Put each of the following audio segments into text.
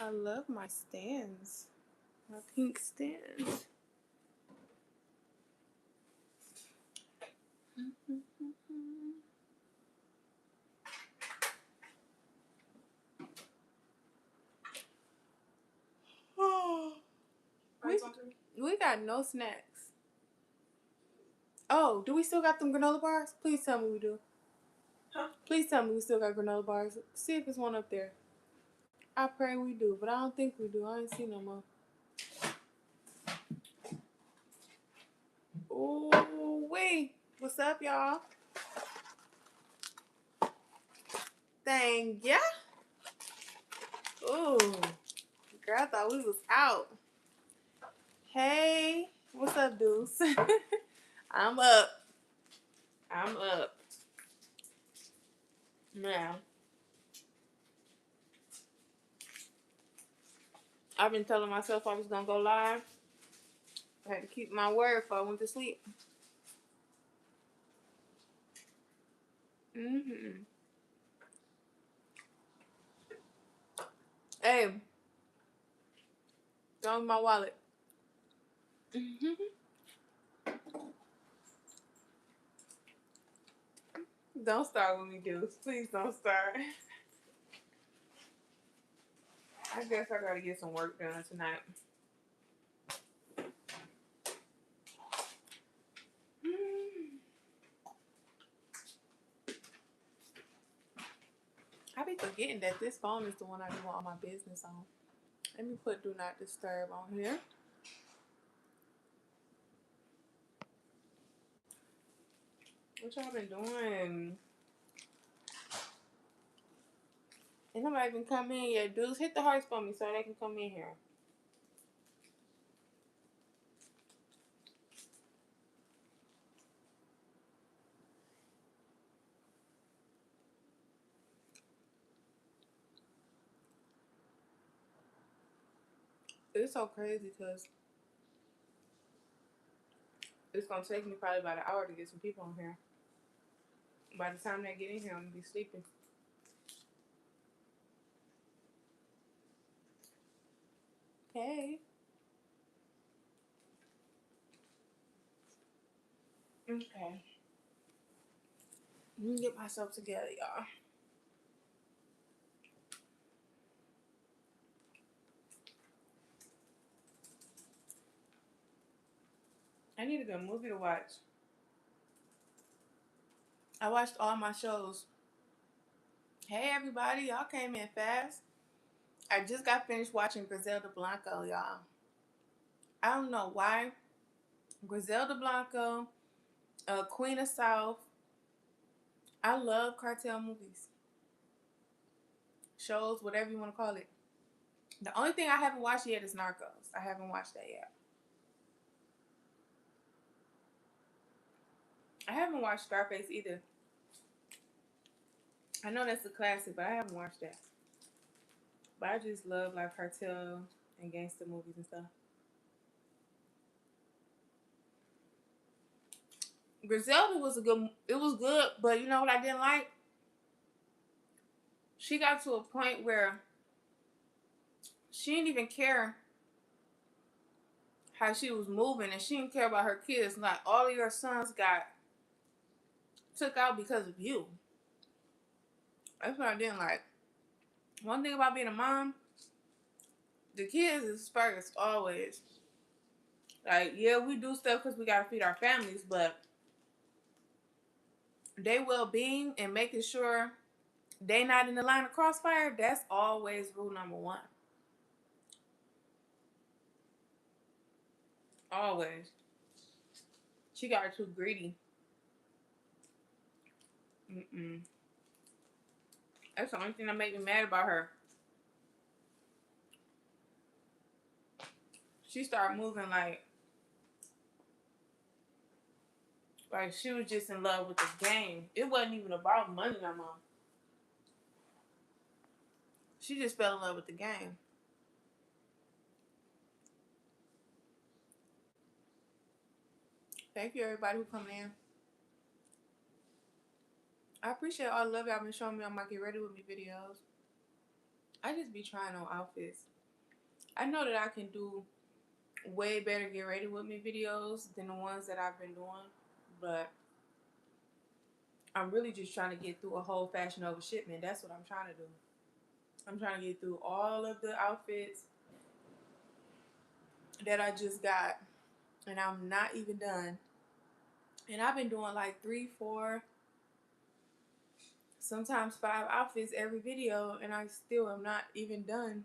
I love my stands. My pink stands. We got no snacks. Oh, do we still got them granola bars? Please tell me we do. Huh? Please tell me we still got granola bars. See if there's one up there. I pray we do, but I don't think we do. I ain't see no more. Ooh, wait. What's up, y'all? Thank ya. Ooh. Girl, I thought we was out. Hey. What's up, Deuce? I'm up. I'm up. Now. I've been telling myself I was going to go live. I had to keep my word before I went to sleep. Mm-hmm. Hey. Don't my wallet. Don't start with me, Deuce. Please don't start. I guess I gotta get some work done tonight. I be forgetting that this phone is the one I do all my business on. Let me put Do Not Disturb on here. What y'all been doing? Ain't nobody even come in yet. Dudes, hit the hearts for me so they can come in here. It's so crazy because it's going to take me probably about an hour to get some people on here. By the time they get in here, I'm going to be sleeping. Hey. Okay. Let me get myself together, y'all. I need a good movie to watch. I watched all my shows. Hey, everybody. Y'all came in fast. I just got finished watching Griselda Blanco, y'all. I don't know why. Griselda Blanco, Queen of South. I love cartel movies. Shows, whatever you want to call it. The only thing I haven't watched yet is Narcos. I haven't watched that yet. I haven't watched Scarface either. I know that's a classic, but I haven't watched that. But I just love like cartel and gangster movies and stuff. Griselda was it was good, but you know what I didn't like? She got to a point where she didn't even care how she was moving, and she didn't care about her kids. Like, all of your sons got took out because of you. That's what I didn't like. One thing about being a mom, the kids is first, always. Like, yeah, we do stuff because we got to feed our families, but their well-being and making sure they not in the line of crossfire, that's always rule number one. Always. She got her too greedy. That's the only thing that made me mad about her. She started moving like she was just in love with the game. It wasn't even about money no more. She just fell in love with the game. Thank you, everybody who coming in. I appreciate all the love y'all been showing me on my Get Ready With Me videos. I just be trying on outfits. I know that I can do way better Get Ready With Me videos than the ones that I've been doing, but I'm really just trying to get through a whole Fashion Over shipment. That's what I'm trying to do. I'm trying to get through all of the outfits that I just got, and I'm not even done. And I've been doing like 3, 4, sometimes 5 outfits every video, and I still am not even done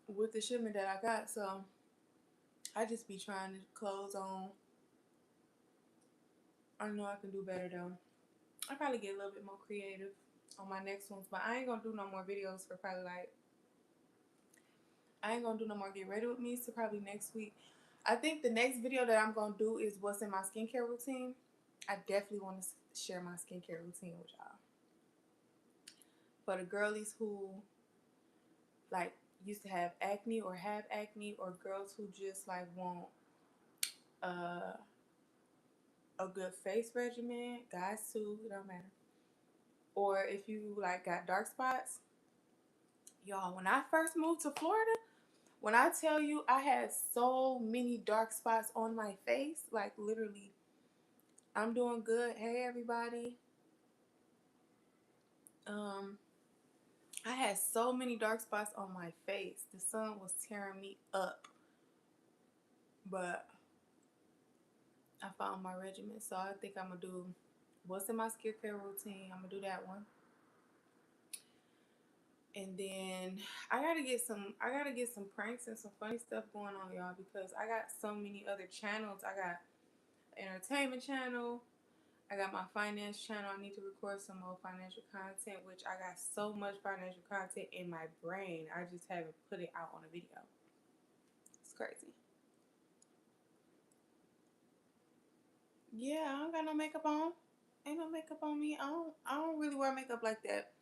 with the shipment that I got. So I just be trying to close on. I know I can do better though. I probably get a little bit more creative on my next ones, but I ain't gonna do no more videos for probably like, I ain't gonna do no more Get Ready With Me, so probably next week. I think the next video that I'm gonna do is what's in my skincare routine. I definitely want to share my skincare routine with y'all. For the girlies who like used to have acne or have acne, or girls who just like want a good face regimen, guys too, it don't matter. Or if you like got dark spots, y'all, when I first moved to Florida, when I tell you I had so many dark spots on my face, like literally, I'm doing good. Hey everybody. I had so many dark spots on my face. The sun was tearing me up. But I found my regimen, so I think I'm gonna do what's in my skincare routine. I'm gonna do that one. And then I gotta get some pranks and some funny stuff going on, y'all, because I got so many other channels. I got entertainment channel. I got my finance channel. I need to record some more financial content, which I got so much financial content in my brain. I just haven't put it out on a video. It's crazy. Yeah, I don't got no makeup on. Ain't no makeup on me. I don't really wear makeup like that.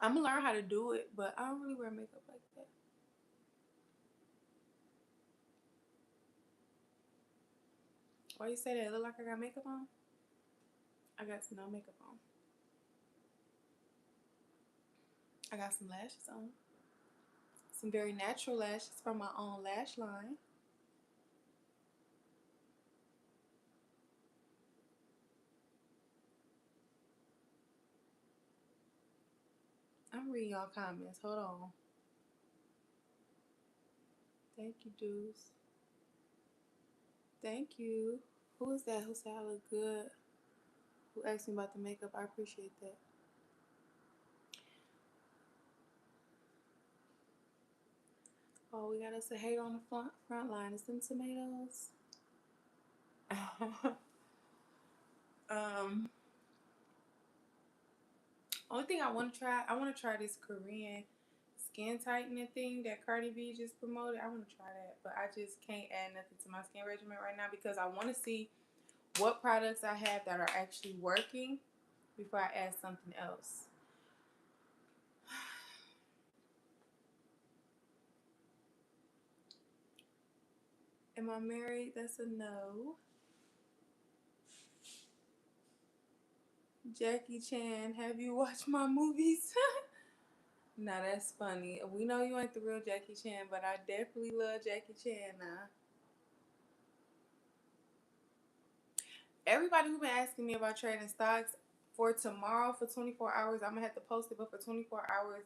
I'm gonna learn how to do it, but I don't really wear makeup like that. Why you say that? It look like I got makeup on? I got no makeup on. I got some lashes on. Some very natural lashes from my own lash line. I'm reading y'all comments. Hold on. Thank you, dudes. Thank you. Who is that who said I look good? Who asked me about the makeup? I appreciate that. Oh, we got us a hate on the front line. Is them tomatoes? Only thing I want to try this Korean skin tightening thing that Cardi B just promoted. I want to try that, but I just can't add nothing to my skin regimen right now because I want to see what products I have that are actually working before I add something else. Am I married? That's a no. Jackie Chan, have you watched my movies? Nah, that's funny. We know you ain't the real Jackie Chan, but I definitely love Jackie Chan now. Everybody who been asking me about trading stocks, for tomorrow, for 24 hours, I'm going to have to post it, but for 24 hours,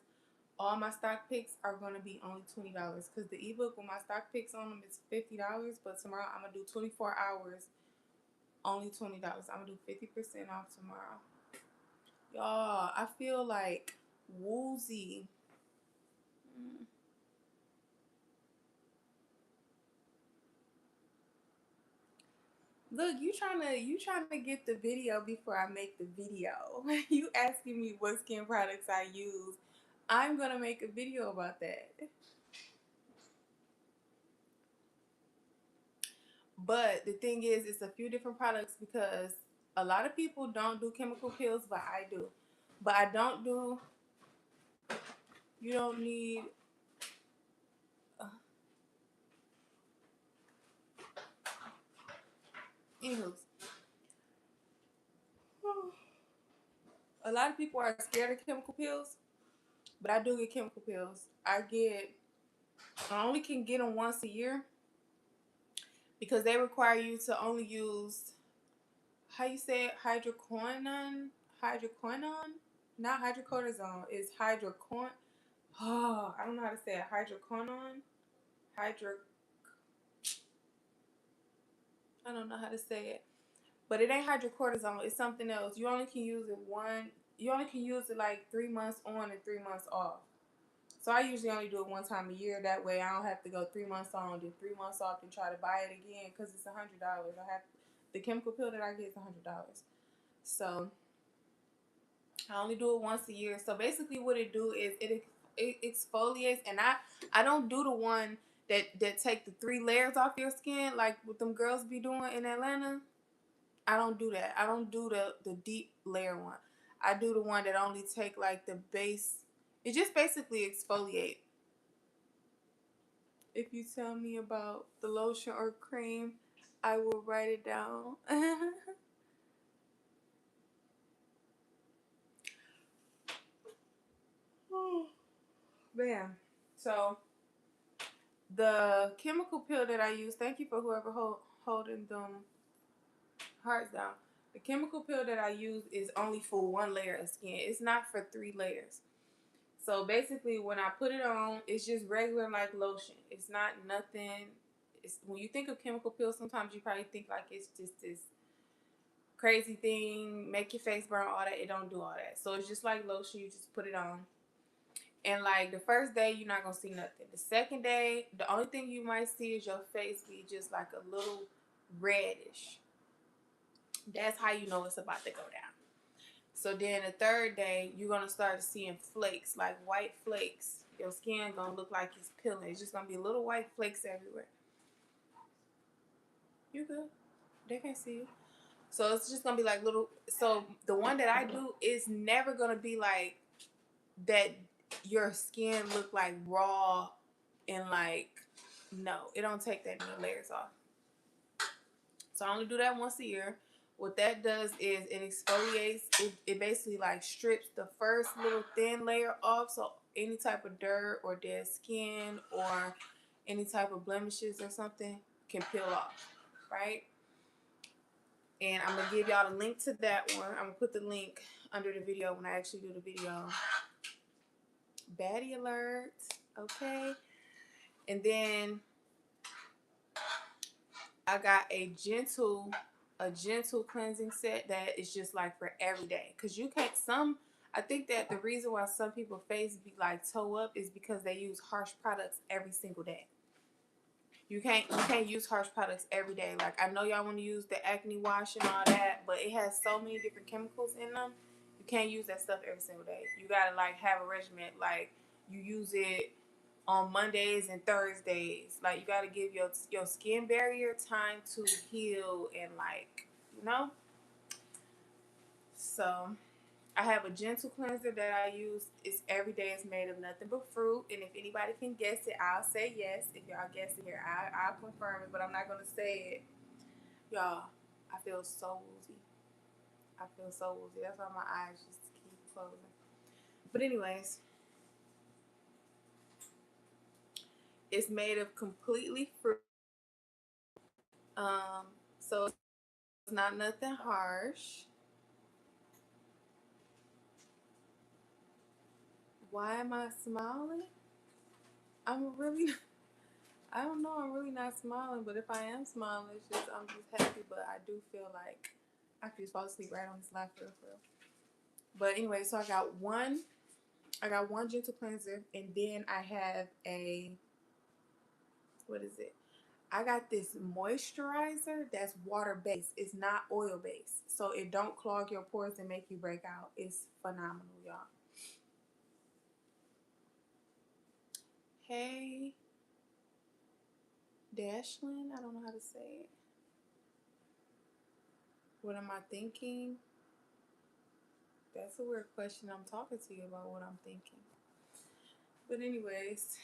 all my stock picks are going to be only $20 because the ebook with my stock picks on them is $50, but tomorrow I'm going to do 24 hours, only $20. I'm going to do 50% off tomorrow. Y'all, I feel like woozy. Look, you trying to get the video before I make the video. You asking me what skin products I use. I'm going to make a video about that. But the thing is, it's a few different products because a lot of people don't do chemical peels, but I do. But I don't do, you don't need, anywho's. A lot of people are scared of chemical peels, but I do get chemical peels. I only can get them once a year because they require you to only use, how you say it, hydroquinone, not hydrocortisone, it's hydroquinone. Oh, I don't know how to say it. Hydroquinone, hydro. I don't know how to say it, but it ain't hydrocortisone. It's something else. You only can use it one. You only can use it like 3 months on and 3 months off. So I usually only do it one time a year. That way I don't have to go 3 months on, then 3 months off, and try to buy it again because it's $100. The chemical pill that I get is $100. So I only do it once a year. So basically, what it do is it exfoliates, and I don't do the one that take the 3 layers off your skin like what them girls be doing in Atlanta. I don't do that. I don't do the deep layer one. I do the one that only take like the base. It just basically exfoliate. If you tell me about the lotion or cream, I will write it down. Man, so the chemical peel that I use. Thank you for whoever holding them hearts down. The chemical peel that I use is only for 1 layer of skin. It's not for 3 layers. So basically, when I put it on, it's just regular like lotion. It's not nothing. It's, when you think of chemical peels, sometimes you probably think like it's just this crazy thing, make your face burn, all that. It don't do all that. So it's just like lotion. You just put it on. And like the first day, you're not gonna see nothing. The second day, the only thing you might see is your face be just like a little reddish. That's how you know it's about to go down. So then the third day, you're gonna start seeing flakes, like white flakes. Your skin gonna look like it's peeling. It's just gonna be little white flakes everywhere. You good? They can't see you. So it's just gonna be like little. So the one that I do is never gonna be like that. Your skin look like raw and like, no, it don't take that many layers off. So I only do that once a year. What that does is it exfoliates. It basically like strips the first little thin layer off, so any type of dirt or dead skin or any type of blemishes or something can peel off, right? And I'm gonna give y'all the link to that one. I'm gonna put the link under the video when I actually do the video. Baddie alert, okay? And then I got a gentle cleansing set that is just like for every day. Cause you can't I think that the reason why some people face be like toe up is because they use harsh products every single day. You can't use harsh products every day. Like I know y'all want to use the acne wash and all that, but it has so many different chemicals in them. You can't use that stuff every single day. You gotta like have a regimen. Like you use it on Mondays and Thursdays. Like you gotta give your skin barrier time to heal and like, you know. So I have a gentle cleanser that I use. It's every day. It's made of nothing but fruit. And if anybody can guess it, I'll say yes. If y'all guess it here, I'll confirm it. But I'm not gonna say it, y'all. I feel so woozy. I feel so woozy. That's why my eyes just keep closing. But anyways, it's made of completely fruit. So it's not nothing harsh. Why am I smiling? I'm really, I don't know, I'm really not smiling, but if I am smiling, it's just, I'm just happy, but I do feel like I could just fall asleep right on this live for real. But anyway, so I got one gentle cleanser, and then I have what is it? I got this moisturizer that's water based. It's not oil based. So it don't clog your pores and make you break out. It's phenomenal, y'all. Hey, Dashlyn, I don't know how to say it. What am I thinking? That's a weird question. I'm talking to you about what I'm thinking. But anyways,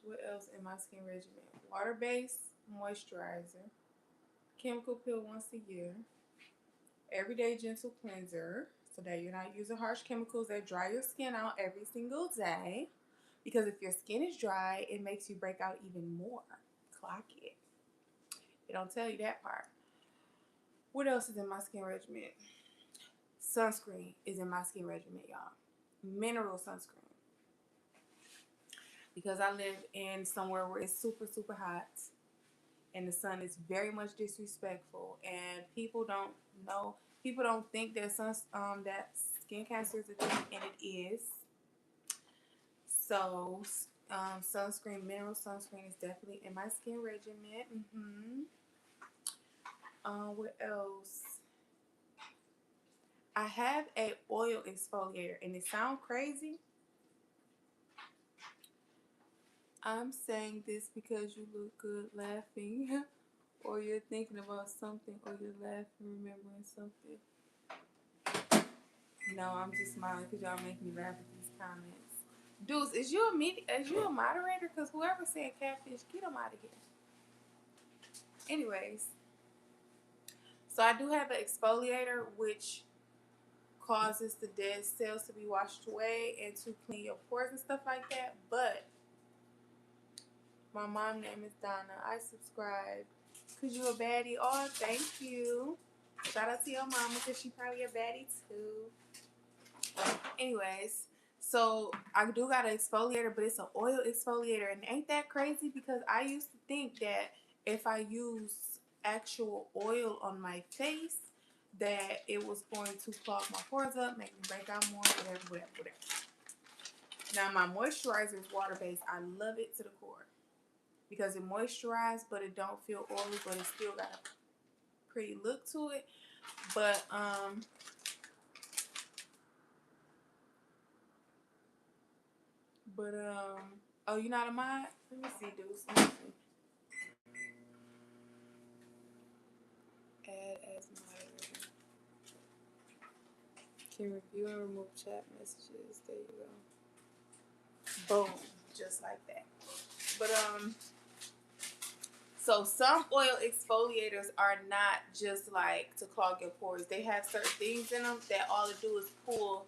what else in my skin regimen? Water-based moisturizer, chemical peel once a year, Everyday gentle cleanser, so that you're not using harsh chemicals that dry your skin out every single day. Because if your skin is dry, it makes you break out even more. Clock it. They don't tell you that part. What else is in my skin regimen? Sunscreen is in my skin regimen, y'all. Mineral sunscreen. Because I live in somewhere where it's super, super hot and the sun is very much disrespectful, and people don't know, people don't think that that skin cancer is a thing, and it is. So sunscreen, mineral sunscreen is definitely in my skin regimen. What else? I have a oil exfoliator, and it sounds crazy. I'm saying this because you look good laughing, or you're thinking about something, or you're laughing remembering something. No, I'm just smiling because y'all make me laugh at these comments. Dudes, is you a moderator? Because whoever said catfish, get them out of here. Anyways, so I do have an exfoliator which causes the dead cells to be washed away and to clean your pores and stuff like that. But my mom name is Donna. I subscribe. Cause you a baddie. Oh, thank you. Shout out to your mama because she probably a baddie too. Anyways, so I do got an exfoliator, but it's an oil exfoliator, and ain't that crazy? Because I used to think that if I use actual oil on my face, that it was going to clog my pores up, make me break out more, whatever. Now my moisturizer is water based. I love it to the core because it moisturizes, but it don't feel oily, but it still got a pretty look to it. But oh, you're not a mod? Let me see, dudes. Let me see. Add as moderator. Can review and remove chat messages. There you go. Boom, just like that. But so some oil exfoliators are not just like to clog your pores. They have certain things in them that all it do is pull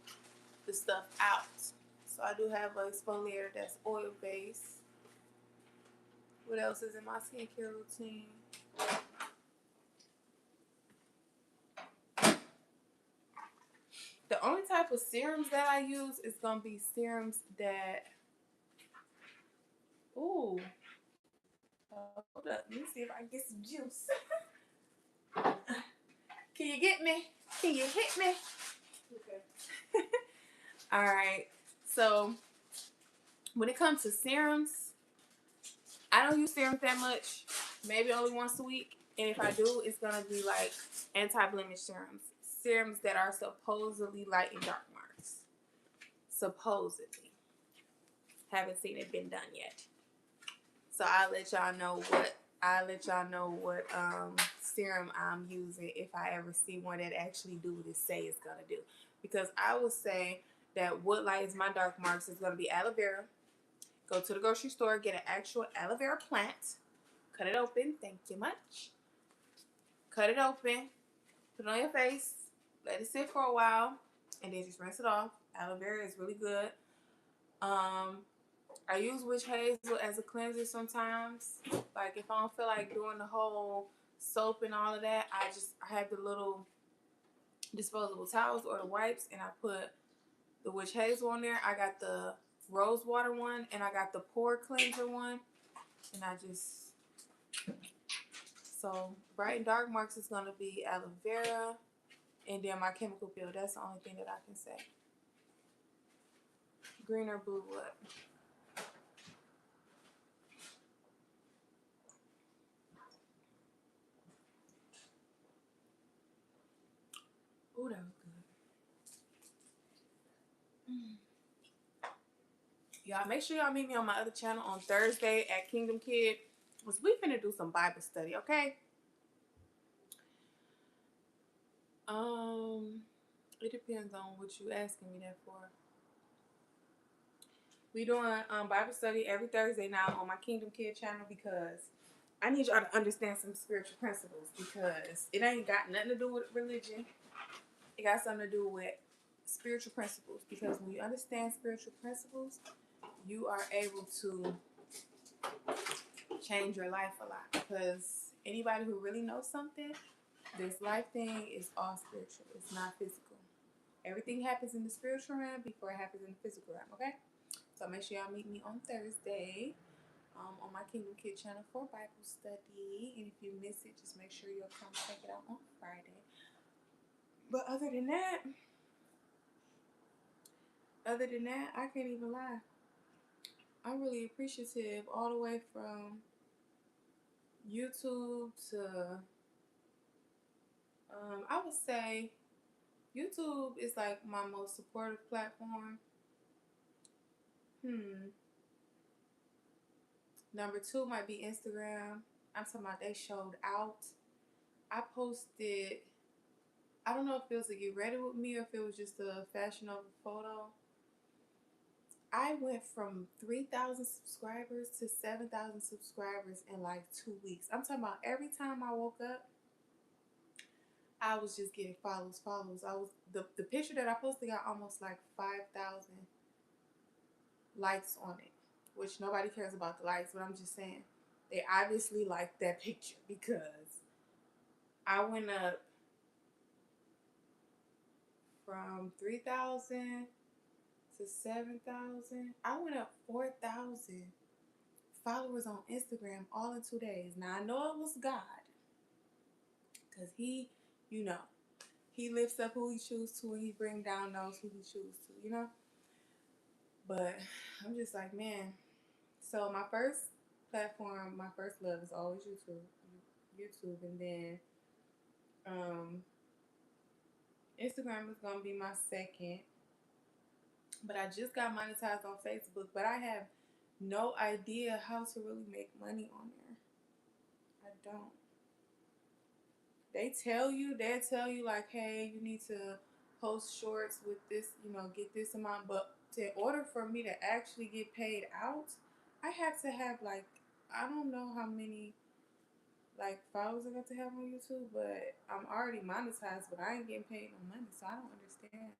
the stuff out. So I do have an exfoliator that's oil based. What else is in my skincare routine? The only type of serums that I use is gonna be serums that. Ooh, hold up. Let me see if I can get some juice. Can you get me? Can you hit me? Okay. All right. So when it comes to serums, I don't use serums that much. Maybe only once a week. And if I do, it's gonna be like anti-blemish serums. Serums that are supposedly light and dark marks. Supposedly. Haven't seen it been done yet. So I'll let y'all know what serum I'm using if I ever see one that actually do what it say it's gonna do. Because I would say that what lights my dark marks is gonna be aloe vera. Go to the grocery store, get an actual aloe vera plant, cut it open. Thank you much. Cut it open, put it on your face, let it sit for a while, and then just rinse it off. Aloe vera is really good. I use witch hazel as a cleanser sometimes. Like if I don't feel like doing the whole soap and all of that, I have the little disposable towels or the wipes, and I put the witch hazel on there. I got the rose water one, and I got the pore cleanser one, and so bright and dark marks is gonna be aloe vera, and then my chemical peel. That's the only thing that I can say. Green or blue what? Ooh, that was good. Y'all make sure y'all meet me on my other channel on Thursday at Kingdom Kid. Cause we finna do some Bible study, okay? It depends on what you asking me that for. We doing Bible study every Thursday now on my Kingdom Kid channel because I need y'all to understand some spiritual principles because it ain't got nothing to do with religion. It got something to do with spiritual principles, because when you understand spiritual principles, you are able to change your life a lot. Because anybody who really knows something, this life thing is all spiritual. It's not physical. Everything happens in the spiritual realm before it happens in the physical realm, okay? So make sure y'all meet me on Thursday on my Kingdom Kid channel for Bible study. And if you miss it, just make sure you'll come check it out on Friday. But other than that, I can't even lie. I'm really appreciative all the way from YouTube to, I would say YouTube is like my most supportive platform. Number two might be Instagram. I'm talking about they showed out. I posted, I don't know if it was a get ready with me or if it was just a Fashion Over photo. I went from 3,000 subscribers to 7,000 subscribers in like 2 weeks. I'm talking about every time I woke up, I was just getting follows. I was the picture that I posted got almost like 5,000 likes on it, which nobody cares about the likes, but I'm just saying they obviously liked that picture because I went up from 3,000 to 7,000. I went up 4,000 followers on Instagram all in 2 days. Now I know it was God, because he, you know, he lifts up who he chooses to and he brings down those who he chooses to, you know. But I'm just like, man. So my first platform, my first love is always YouTube, and then Instagram is gonna be my second. But I just got monetized on Facebook, but I have no idea how to really make money on there. I don't. They'll tell you like, hey, you need to post shorts with this, get this amount. But in order for me to actually get paid out, I have to have like, I don't know how many like followers I got to have on YouTube, but I'm already monetized, but I ain't getting paid no money, so I don't understand.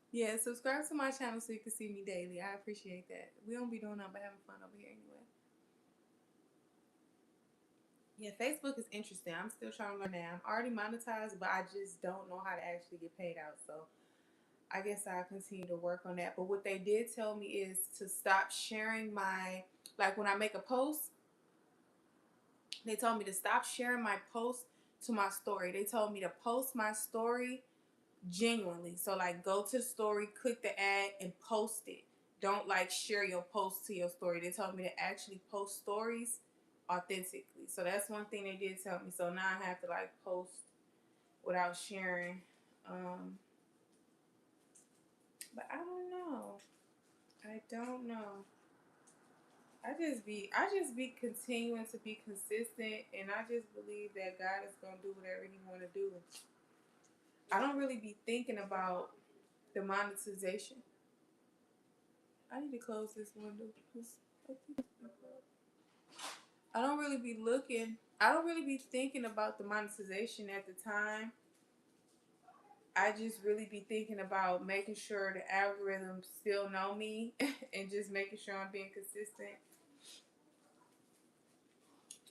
Yeah, subscribe to my channel so you can see me daily. I appreciate that. We don't be doing nothing but having fun over here anyway. Yeah, Facebook is interesting. I'm still trying to learn that. I'm already monetized, but I just don't know how to actually get paid out. So I guess I'll continue to work on that. But what they did tell me is to stop sharing like when I make a post, they told me to stop sharing my post to my story. They told me to post my story genuinely. So like go to the story, click the ad and post it. Don't like share your post to your story. They told me to actually post stories authentically. So that's one thing they did tell me. So now I have to like post without sharing. But I don't know. I don't know. I just be continuing to be consistent, and I just believe that God is gonna do whatever He want to do. I don't really be thinking about the monetization. I need to close this window. I don't really be looking. I don't really be thinking about the monetization at the time. I just really be thinking about making sure the algorithms still know me and just making sure I'm being consistent.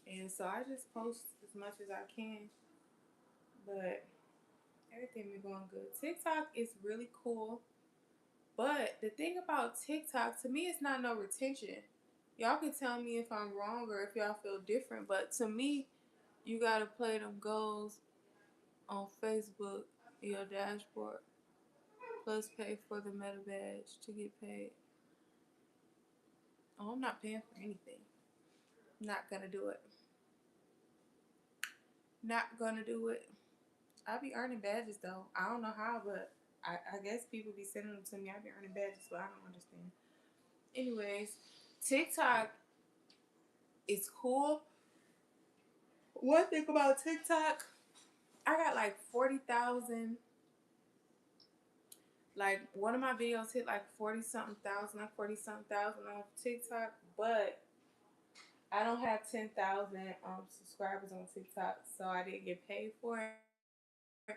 And so I just post as much as I can. But everything been going good. TikTok is really cool. But the thing about TikTok, to me, it's not no retention. Y'all can tell me if I'm wrong or if y'all feel different. But to me, you got to play them goals on Facebook, your dashboard, plus pay for the meta badge to get paid. Oh, I'm not paying for anything. Not gonna do it. Not gonna do it. I be earning badges though. I don't know how, but I guess people be sending them to me. I be earning badges, but I don't understand. Anyways, TikTok is cool. One thing about TikTok, I got like 40,000. Like one of my videos hit like 40 something thousand, like 40 something thousand on TikTok, but I don't have 10,000 subscribers on TikTok, so I didn't get paid for it.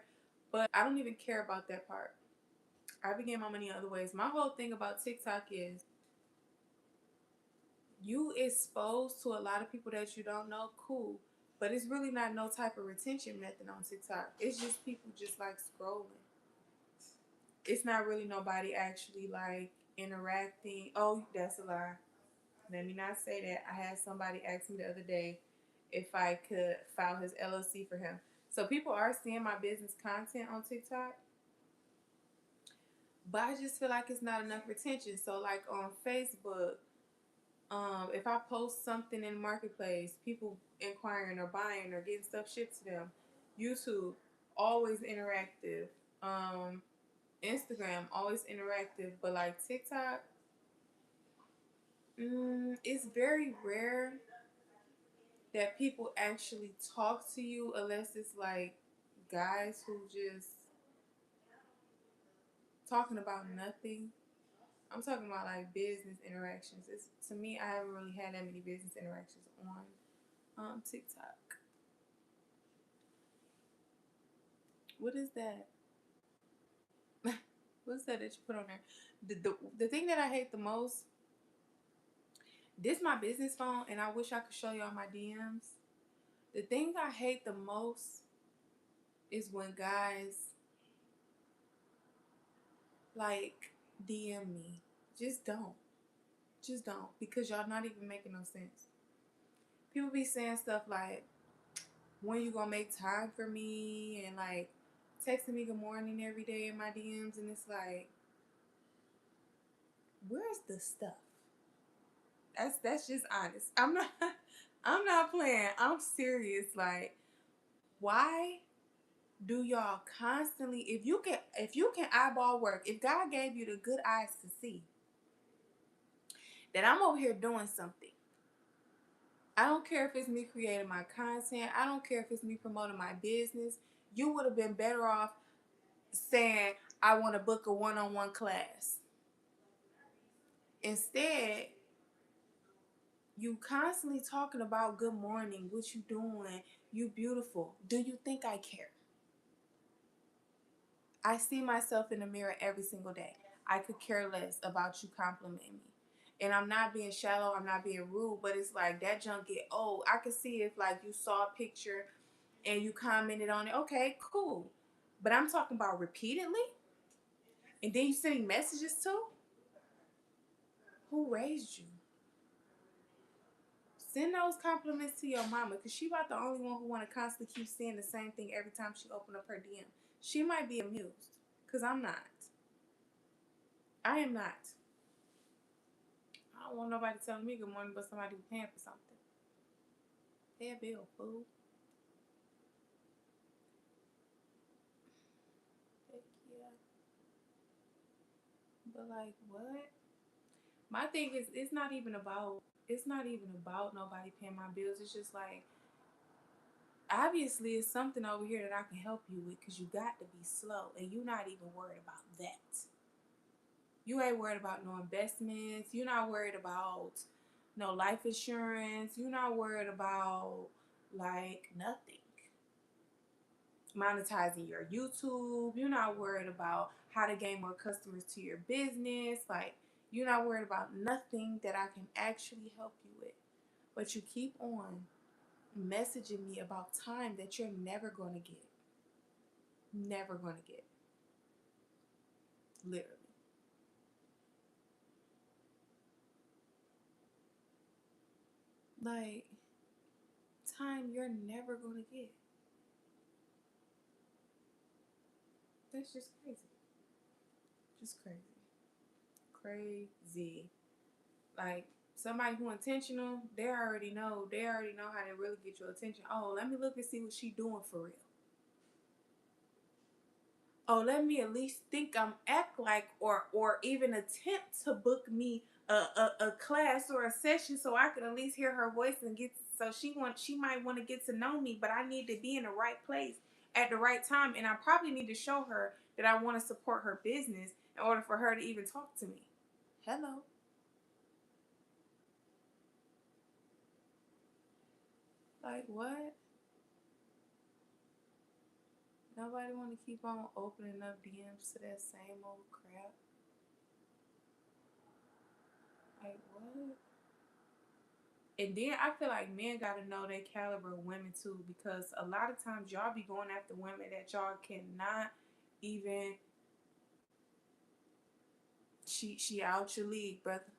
But I don't even care about that part. I be getting my money other ways. My whole thing about TikTok is you exposed to a lot of people that you don't know, cool. But it's really not no type of retention method on TikTok. It's just people just like scrolling. It's not really nobody actually like interacting. Oh, that's a lie. Let me not say that. I had somebody ask me the other day if I could file his LLC for him. So people are seeing my business content on TikTok, but I just feel like it's not enough retention. So like on Facebook, if I post something in the marketplace, people inquiring or buying or getting stuff shipped to them. YouTube, always interactive. Um, Instagram, always interactive. But like TikTok, it's very rare that people actually talk to you unless it's like guys who just talking about nothing. I'm talking about like business interactions. It's to me, I haven't really had that many business interactions on TikTok. What is that? What's that you put on there? The thing that I hate the most, this my business phone, and I wish I could show y'all my DMs. The thing I hate the most is when guys like DM me. Just don't. Just don't. Because y'all not even making no sense. People be saying stuff like, when you gonna make time for me? And like texting me good morning every day in my DMs. And it's like, where's the stuff? That's just honest. I'm not playing. I'm serious. Like, why do y'all constantly, if you can eyeball work, if God gave you the good eyes to see that I'm over here doing something, I don't care if it's me creating my content, I don't care if it's me promoting my business, you would have been better off saying I want to book a one-on-one class. Instead, you constantly talking about good morning, what you doing, you beautiful. Do you think I care? I see myself in the mirror every single day. I could care less about you complimenting me. And I'm not being shallow, I'm not being rude, but it's like that junk get old. I could see if like you saw a picture and you commented on it. Okay, cool. But I'm talking about repeatedly, and then you sending messages too. Who raised you? Send those compliments to your mama, because she about the only one who want to constantly keep saying the same thing every time she open up her DM. She might be amused, because I'm not. I am not. I don't want nobody telling me good morning, but somebody who's paying for something. Pay a bill, fool. Heck yeah. But like, what? My thing is, it's not even about nobody paying my bills. It's just like, obviously it's something over here that I can help you with, because you got to be slow and you're not even worried about that. You ain't worried about no investments. You're not worried about no life insurance. You're not worried about like nothing. Monetizing your YouTube. You're not worried about how to gain more customers to your business. Like, you're not worried about nothing that I can actually help you with. But you keep on messaging me about time that you're never going to get. Never going to get. Literally. Like, time you're never going to get. That's just crazy. Just crazy. Crazy. Like, somebody who intentional, they already know. They already know how to really get your attention. Oh, let me look and see what she doing for real. Oh, let me at least think I'm act like, or even attempt to book me a class or a session, so I can at least hear her voice and get, so she might want to get to know me, but I need to be in the right place at the right time, and I probably need to show her that I want to support her business in order for her to even talk to me. Hello. Like, what? Nobody want to keep on opening up DMs to that same old crap. Like, what? And then I feel like men gotta know their caliber of women too, because a lot of times y'all be going after women that y'all cannot even. She out your league, brother.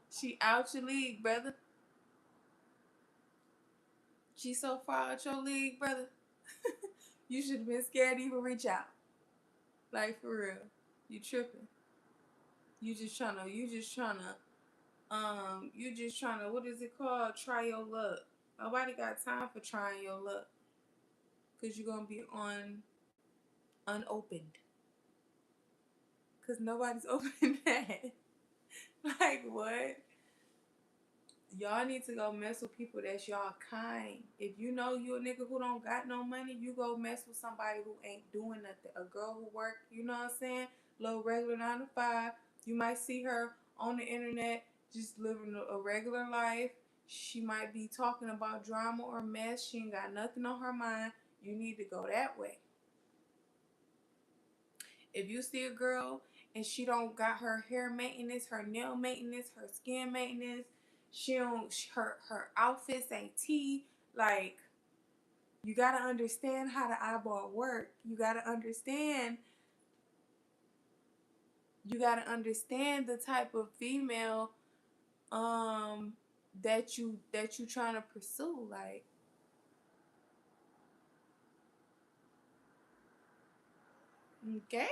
She out your league, brother. She so far out your league, brother. You should have been scared to even reach out. Like, for real. You tripping. You just trying to, what is it called? Try your luck. Nobody got time for trying your luck. Because you're going to be unopened. Because nobody's opening that. Like, what? Y'all need to go mess with people that's y'all kind. If you know you a nigga who don't got no money, you go mess with somebody who ain't doing nothing. A girl who work, you know what I'm saying? Little regular 9 to 5. You might see her on the internet just living a regular life. She might be talking about drama or mess. She ain't got nothing on her mind. You need to go that way. If you see a girl and she don't got her hair maintenance, her nail maintenance, her skin maintenance, she don't her outfits ain't tea. Like, you gotta understand how the eyeball work. You gotta understand the type of female that you trying to pursue. Like, okay?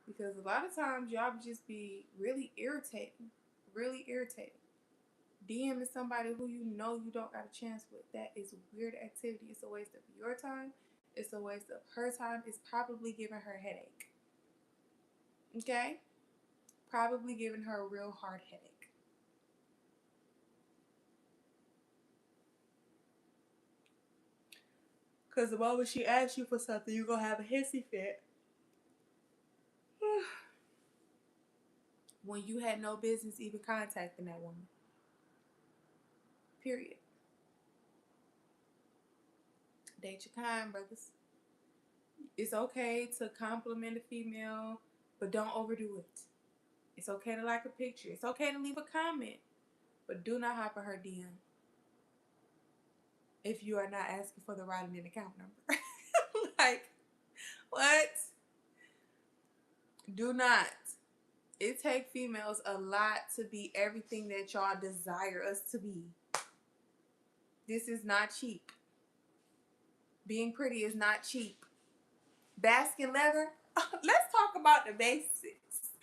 Because a lot of times y'all just be really irritating. Really irritating. DMing somebody who you know you don't got a chance with. That is weird activity. It's a waste of your time. It's a waste of her time. It's probably giving her a headache. Okay? Probably giving her a real hard headache. Because the moment she asks you for something, you're going to have a hissy fit. When you had no business even contacting that woman. Period. Date your kind, brothers. It's okay to compliment a female, but don't overdo it. It's okay to like a picture. It's okay to leave a comment, but do not hop on her DM if you are not asking for the routing and account number. Like, what? Do not. It takes females a lot to be everything that y'all desire us to be. This is not cheap. Being pretty is not cheap. Baskin leather? Let's talk about the basics.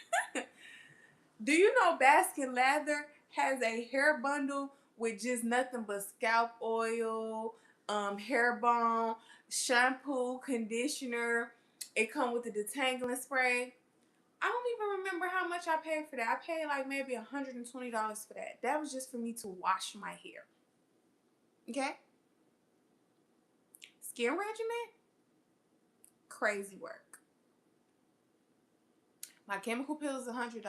Do you know Baskin leather has a hair bundle with just nothing but scalp oil, hair balm, shampoo, conditioner. It comes with the detangling spray. I don't even remember how much I paid for that. I paid like maybe $120 for that. That was just for me to wash my hair. Okay? Skin regimen? Crazy work. My chemical peel is $100.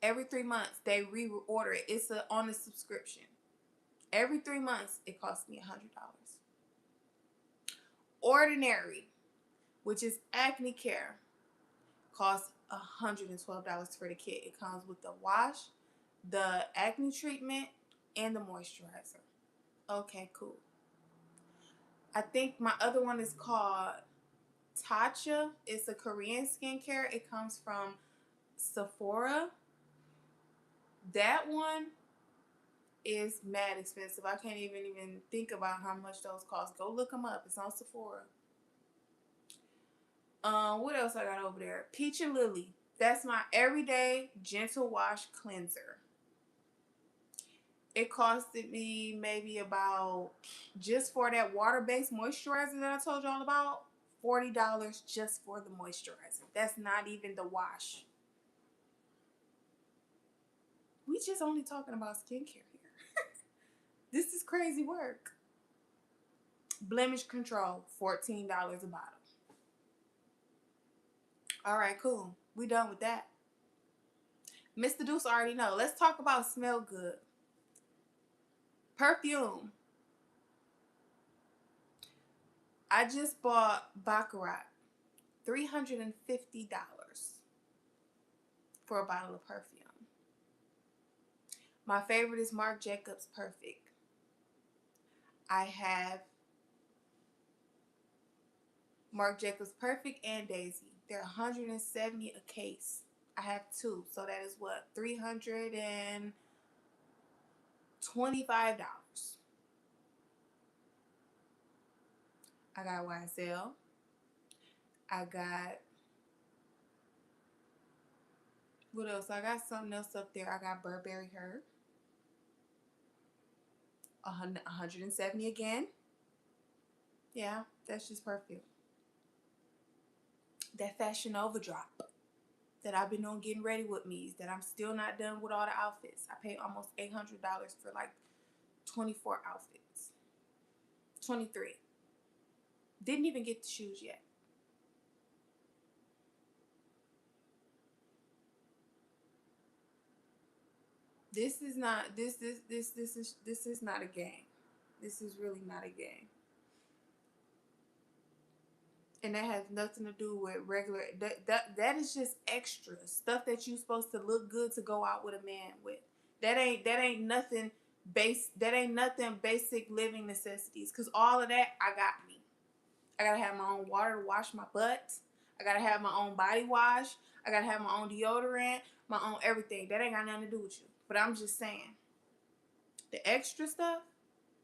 Every 3 months, they reorder it. It's on a subscription. Every 3 months, it costs me $100. Ordinary, which is acne care, costs $112 for the kit. It comes with the wash, the acne treatment, and the moisturizer. Okay, cool. I think my other one is called Tatcha. It's a Korean skincare. It comes from Sephora. That one is mad expensive. I can't even think about how much those cost. Go look them up. It's on Sephora. What else I got over there? Peach and Lily. That's my everyday gentle wash cleanser. It costed me maybe about, just for that water-based moisturizer that I told y'all about, $40 just for the moisturizer. That's not even the wash. We just only talking about skincare here. This is crazy work. Blemish control, $14 a bottle. All right, cool. We done with that. Mr. Deuce already know. Let's talk about smell good. Perfume. I just bought Baccarat. $350 for a bottle of perfume. My favorite is Marc Jacobs Perfect. I have Marc Jacobs Perfect and Daisy. They're $170 a case. I have two, so that is what, $325. I got YSL. I got, what else? I got something else up there. I got Burberry Her. 170 again. Yeah, that's just perfume. That Fashion Nova drop that I've been on getting ready with me, that I'm still not done with all the outfits. I paid almost $800 for like 24 outfits. 23. Didn't even get the shoes yet. This is not this is not a game. This is really not a game. And that has nothing to do with regular, that is just extra stuff that you supposed to look good to go out with a man with. That ain't nothing basic living necessities, cuz all of that I got me. I got to have my own water to wash my butt. I got to have my own body wash. I got to have my own deodorant, my own everything. That ain't got nothing to do with you. But I'm just saying, the extra stuff,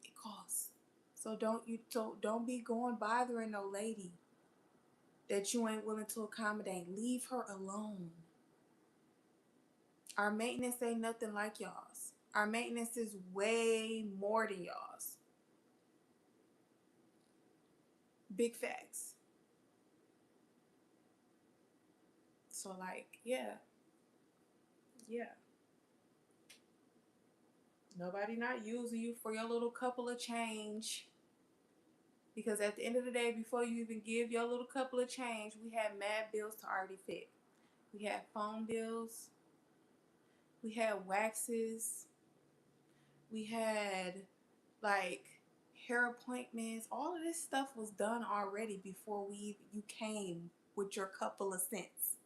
it costs. So don't be going bothering no lady that you ain't willing to accommodate. Leave her alone. Our maintenance ain't nothing like y'all's. Our maintenance is way more than y'all's. Big facts. So like, yeah. Nobody not using you for your little couple of change. Because at the end of the day, before you even give your little couple of change, we had mad bills to already fit. We had phone bills. We had waxes. We had like hair appointments. All of this stuff was done already before you came with your couple of cents.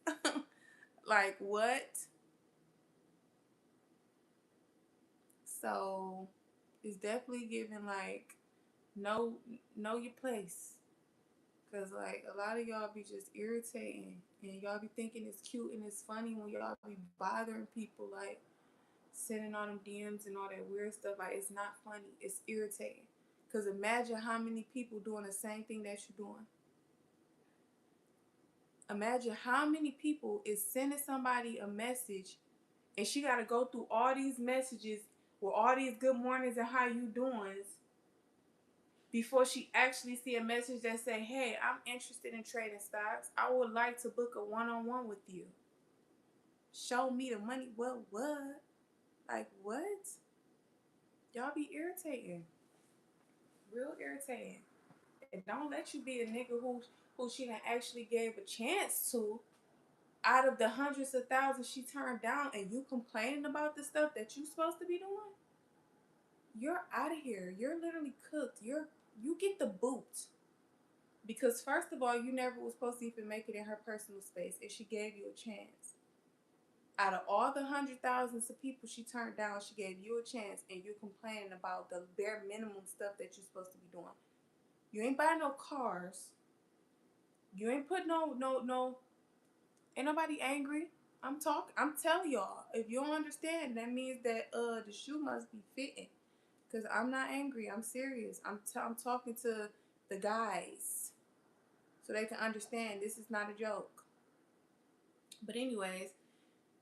Like what? So it's definitely giving like know your place. Cause like a lot of y'all be just irritating, and y'all be thinking it's cute and it's funny when y'all be bothering people, like sending all them DMs and all that weird stuff. Like, it's not funny, it's irritating. Cause imagine how many people doing the same thing that you're doing. Imagine how many people is sending somebody a message, and she got to go through all these messages with all these good mornings and how you doing before she actually see a message that say, hey, I'm interested in trading stocks. I would like to book a one-on-one with you. Show me the money. Well, what? Like, what? Y'all be irritating. Real irritating. And don't let you be a nigga who she done actually gave a chance to. Out of the hundreds of thousands she turned down, and you complaining about the stuff that you supposed to be doing? You're out of here. You're literally cooked. You get the boot. Because first of all, you never was supposed to even make it in her personal space, and she gave you a chance. Out of all the hundred thousands of people she turned down, she gave you a chance, and you're complaining about the bare minimum stuff that you're supposed to be doing. You ain't buying no cars. You ain't put no. Ain't nobody angry. I'm telling y'all. If you don't understand, that means that the shoe must be fitting. Cause I'm not angry. I'm serious. I'm talking to the guys, so they can understand this is not a joke. But anyways,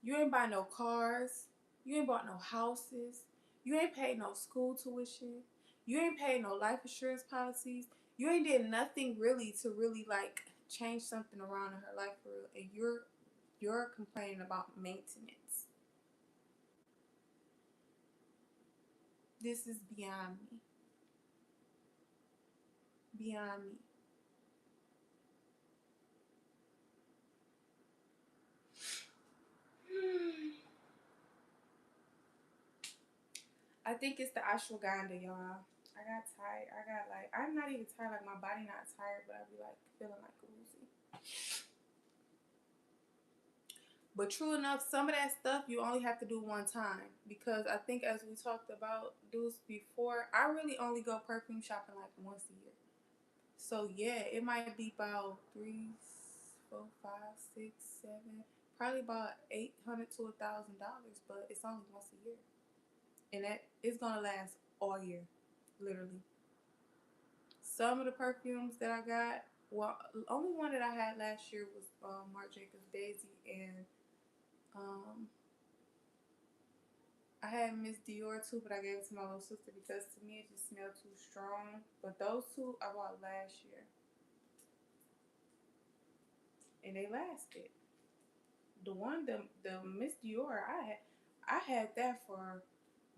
you ain't buy no cars. You ain't bought no houses. You ain't paid no school tuition. You ain't paid no life insurance policies. You ain't did nothing really to really like change something around in her life for real. And you're complaining about maintenance. This is beyond me. Beyond me. I think it's the ashwagandha, y'all. I got tired. I'm not even tired. Like, my body not tired, but I be like feeling like woozy. But true enough, some of that stuff you only have to do one time, because I think, as we talked about dudes before, I really only go perfume shopping like once a year. So yeah, it might be about 3, 4, 5, 6, 7, probably about $800 to $1,000, but it's only once a year, and that it's gonna last all year, literally. Some of the perfumes that I got, well, the only one that I had last year was Marc Jacobs Daisy, and um, I had Miss Dior too, but I gave it to my little sister because to me it just smelled too strong. But those two I bought last year, and they lasted. The Miss Dior, I had that for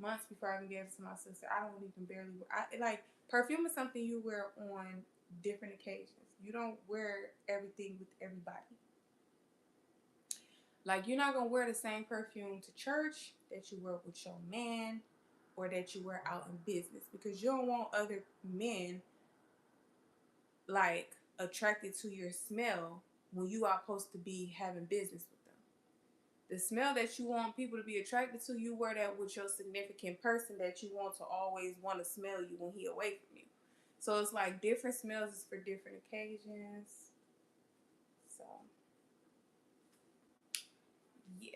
months before I even gave it to my sister. I don't even barely like perfume is something you wear on different occasions. You don't wear everything with everybody. Like, you're not gonna wear the same perfume to church that you wear with your man, or that you wear out in business, because you don't want other men like attracted to your smell when you are supposed to be having business with them. The smell that you want people to be attracted to, you wear that with your significant person that you want to always want to smell you when he away from you. So it's like different smells is for different occasions. So yeah.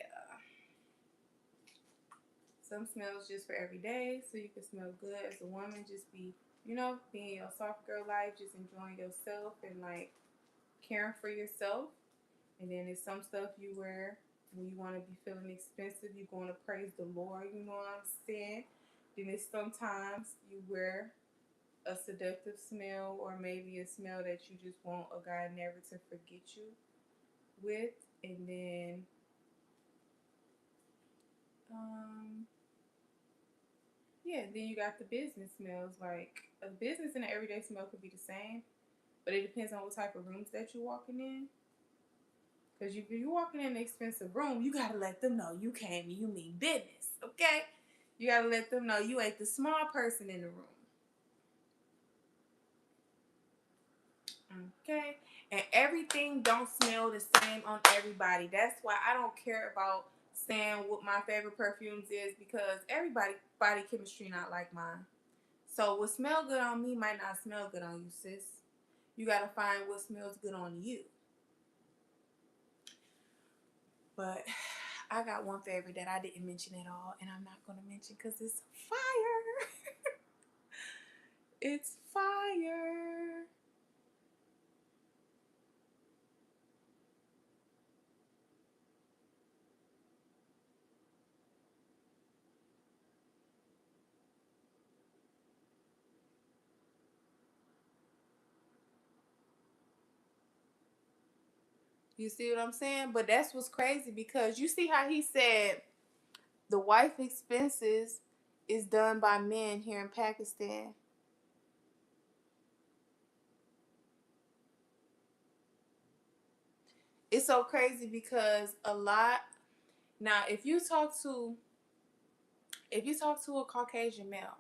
Some smells just for every day, so you can smell good as a woman. Just be, being your soft girl life, just enjoying yourself and like caring for yourself. And then there's some stuff you wear when you want to be feeling expensive. You're going to praise the Lord, you know what I'm saying? Then there's sometimes you wear a seductive smell, or maybe a smell that you just want a guy never to forget you with. And then yeah, then you got the business smells. Like, a business and an everyday smell could be the same, but it depends on what type of rooms that you're walking in. Because if you're walking in an expensive room, you got to let them know you came and you mean business, okay? You got to let them know you ain't the small person in the room. Okay? And everything don't smell the same on everybody. That's why I don't care about saying what my favorite perfumes is, because everybody's body chemistry not like mine. So what smells good on me might not smell good on you, sis. You got to find what smells good on you. But I got one favorite that I didn't mention at all, and I'm not going to mention because it's fire. It's fire. You see what I'm saying? But that's what's crazy, because you see how he said the wife expenses is done by men here in Pakistan. It's so crazy because a lot now, if you talk to a Caucasian male,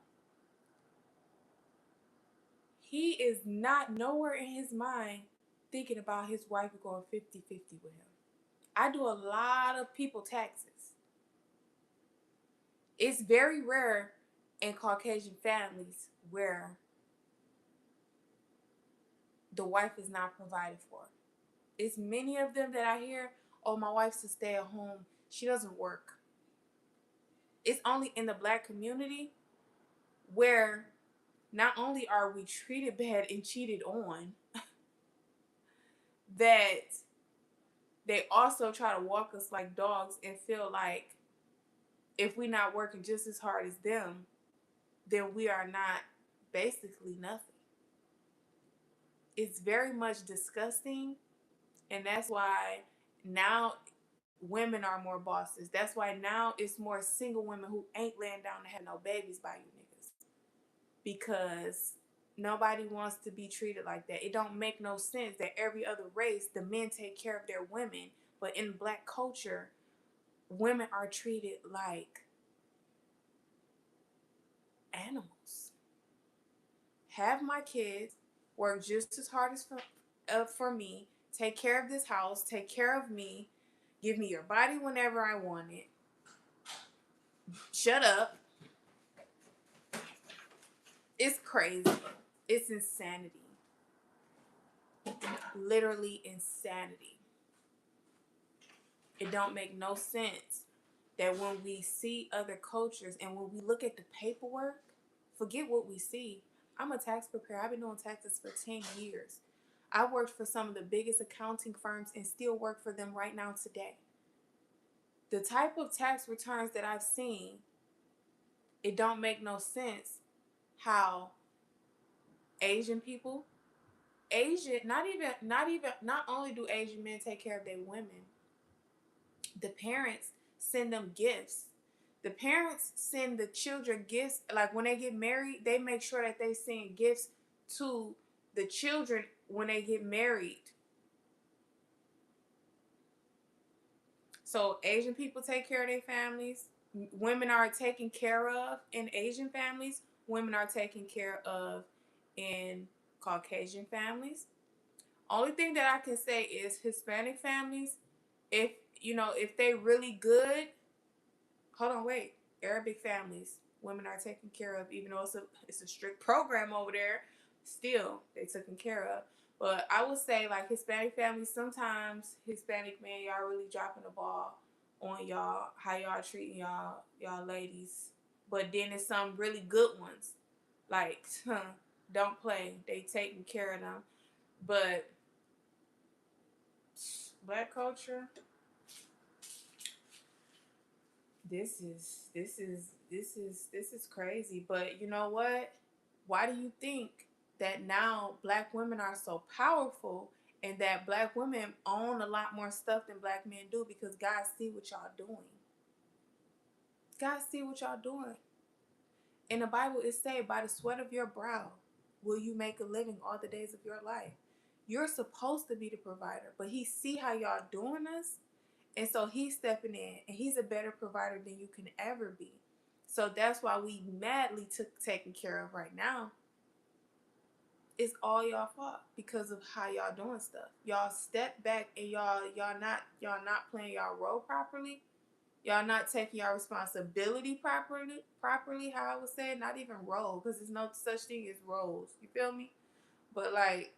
he is not nowhere in his mind thinking about his wife going 50-50 with him. I do a lot of people taxes. It's very rare in Caucasian families where the wife is not provided for. It's many of them that I hear, oh, my wife's to stay at home. She doesn't work. It's only in the black community where not only are we treated bad and cheated on, that they also try to walk us like dogs and feel like if we're not working just as hard as them, then we are not basically nothing. It's very much disgusting, and that's why now women are more bosses. That's why now it's more single women who ain't laying down to have no babies by you niggas, because nobody wants to be treated like that. It don't make no sense that every other race, the men take care of their women, but in black culture, women are treated like animals. Have my kids work just as hard as for me, take care of this house, take care of me, give me your body whenever I want it. Shut up. It's crazy. It's insanity. Literally insanity. It don't make no sense that when we see other cultures and when we look at the paperwork, forget what we see. I'm a tax preparer. I've been doing taxes for 10 years. I worked for some of the biggest accounting firms and still work for them right now today. The type of tax returns that I've seen, it don't make no sense how Asian people, not only do Asian men take care of their women, the parents send them gifts. The parents send the children gifts. Like when they get married, they make sure that they send gifts to the children when they get married. So Asian people take care of their families. Women are taken care of in Asian families. Women are taken care of in Caucasian families. Only thing that I can say is Hispanic families, if they really good, hold on, wait. Arabic families, women are taken care of, even though it's a strict program over there. Still, they taken care of. But I would say like Hispanic families, sometimes Hispanic men, y'all really dropping the ball on y'all, how y'all treating y'all ladies. But then there's some really good ones, like don't play. They taking care of them. But black culture, this is crazy. But you know what? Why do you think that now black women are so powerful and that black women own a lot more stuff than black men do? Because God see what y'all doing. God see what y'all doing. In the Bible it say, by the sweat of your brow will you make a living all the days of your life. You're supposed to be the provider, but he see how y'all doing us. And so he's stepping in, and he's a better provider than you can ever be. So that's why we madly taken care of right now. It's all y'all fault because of how y'all doing stuff. Y'all step back and y'all not playing y'all role properly. Y'all not taking y'all responsibility properly. How I would say it, not even role, because there's no such thing as roles. You feel me? But like,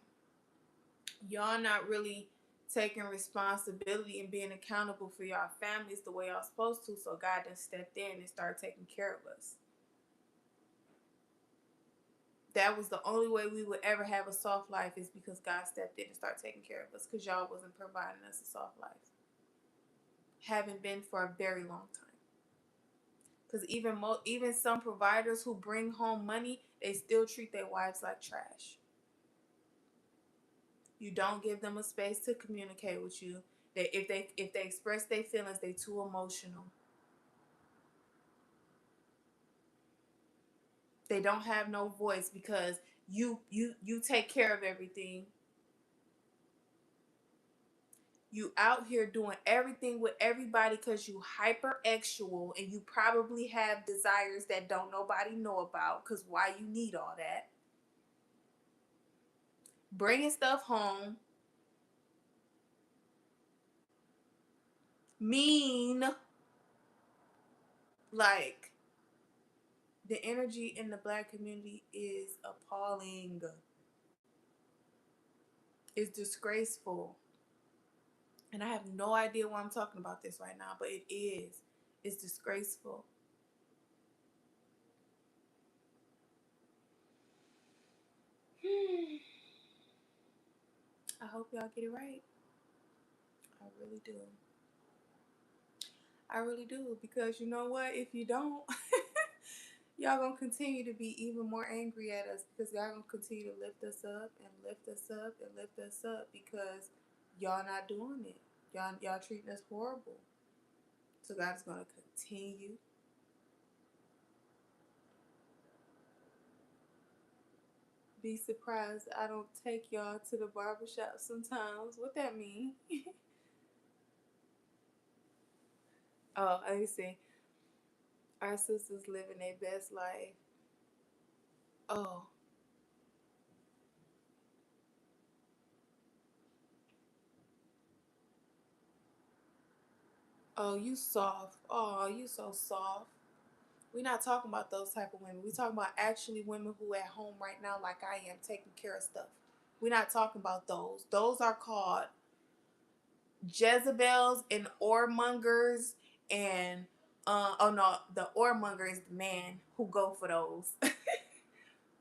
y'all not really taking responsibility and being accountable for y'all families the way y'all supposed to. So God done stepped in and started taking care of us. That was the only way we would ever have a soft life, is because God stepped in and started taking care of us, because y'all wasn't providing us a soft life. Haven't been for a very long time. Because even some providers who bring home money, they still treat their wives like trash. You don't give them a space to communicate with you. If they express their feelings, they too emotional. They don't have no voice because you take care of everything. You out here doing everything with everybody because you hyperexual, and you probably have desires that don't nobody know about, because why you need all that. Bringing stuff home. Mean. Like, the energy in the black community is appalling. It's disgraceful. And I have no idea why I'm talking about this right now, but it is. It's disgraceful. I hope y'all get it right. I really do. I really do. Because you know what? If you don't, y'all gonna continue to be even more angry at us, because y'all gonna continue to lift us up and lift us up and lift us up, because y'all not doing it. Y'all treating us horrible. So God is gonna continue. Be surprised I don't take y'all to the barbershop sometimes. What that mean? Oh, let me see. Our sisters living their best life. Oh. Oh, you soft. Oh, you so soft. We're not talking about those type of women. We're talking about actually women who at home right now, like I am, taking care of stuff. We're not talking about those. Those are called Jezebels and whoremongers and oh no, the whoremonger is the man who go for those.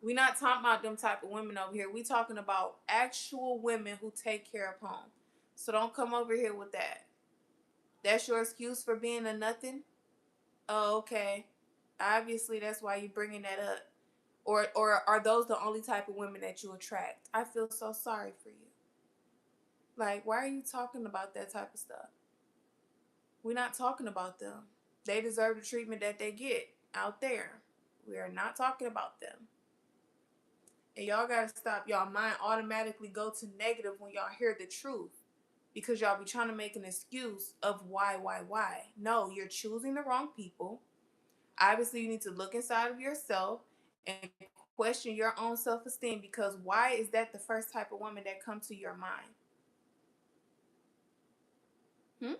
We're not talking about them type of women over here. We talking about actual women who take care of home. So don't come over here with that. That's your excuse for being a nothing? Oh, okay. Obviously, that's why you bringing that up. Or are those the only type of women that you attract? I feel so sorry for you. Like, why are you talking about that type of stuff? We're not talking about them. They deserve the treatment that they get out there. We are not talking about them. And y'all gotta stop. Y'all mind automatically go to negative when y'all hear the truth. Because y'all be trying to make an excuse of why. No, you're choosing the wrong people. Obviously, you need to look inside of yourself and question your own self-esteem, because why is that the first type of woman that comes to your mind? Hmm?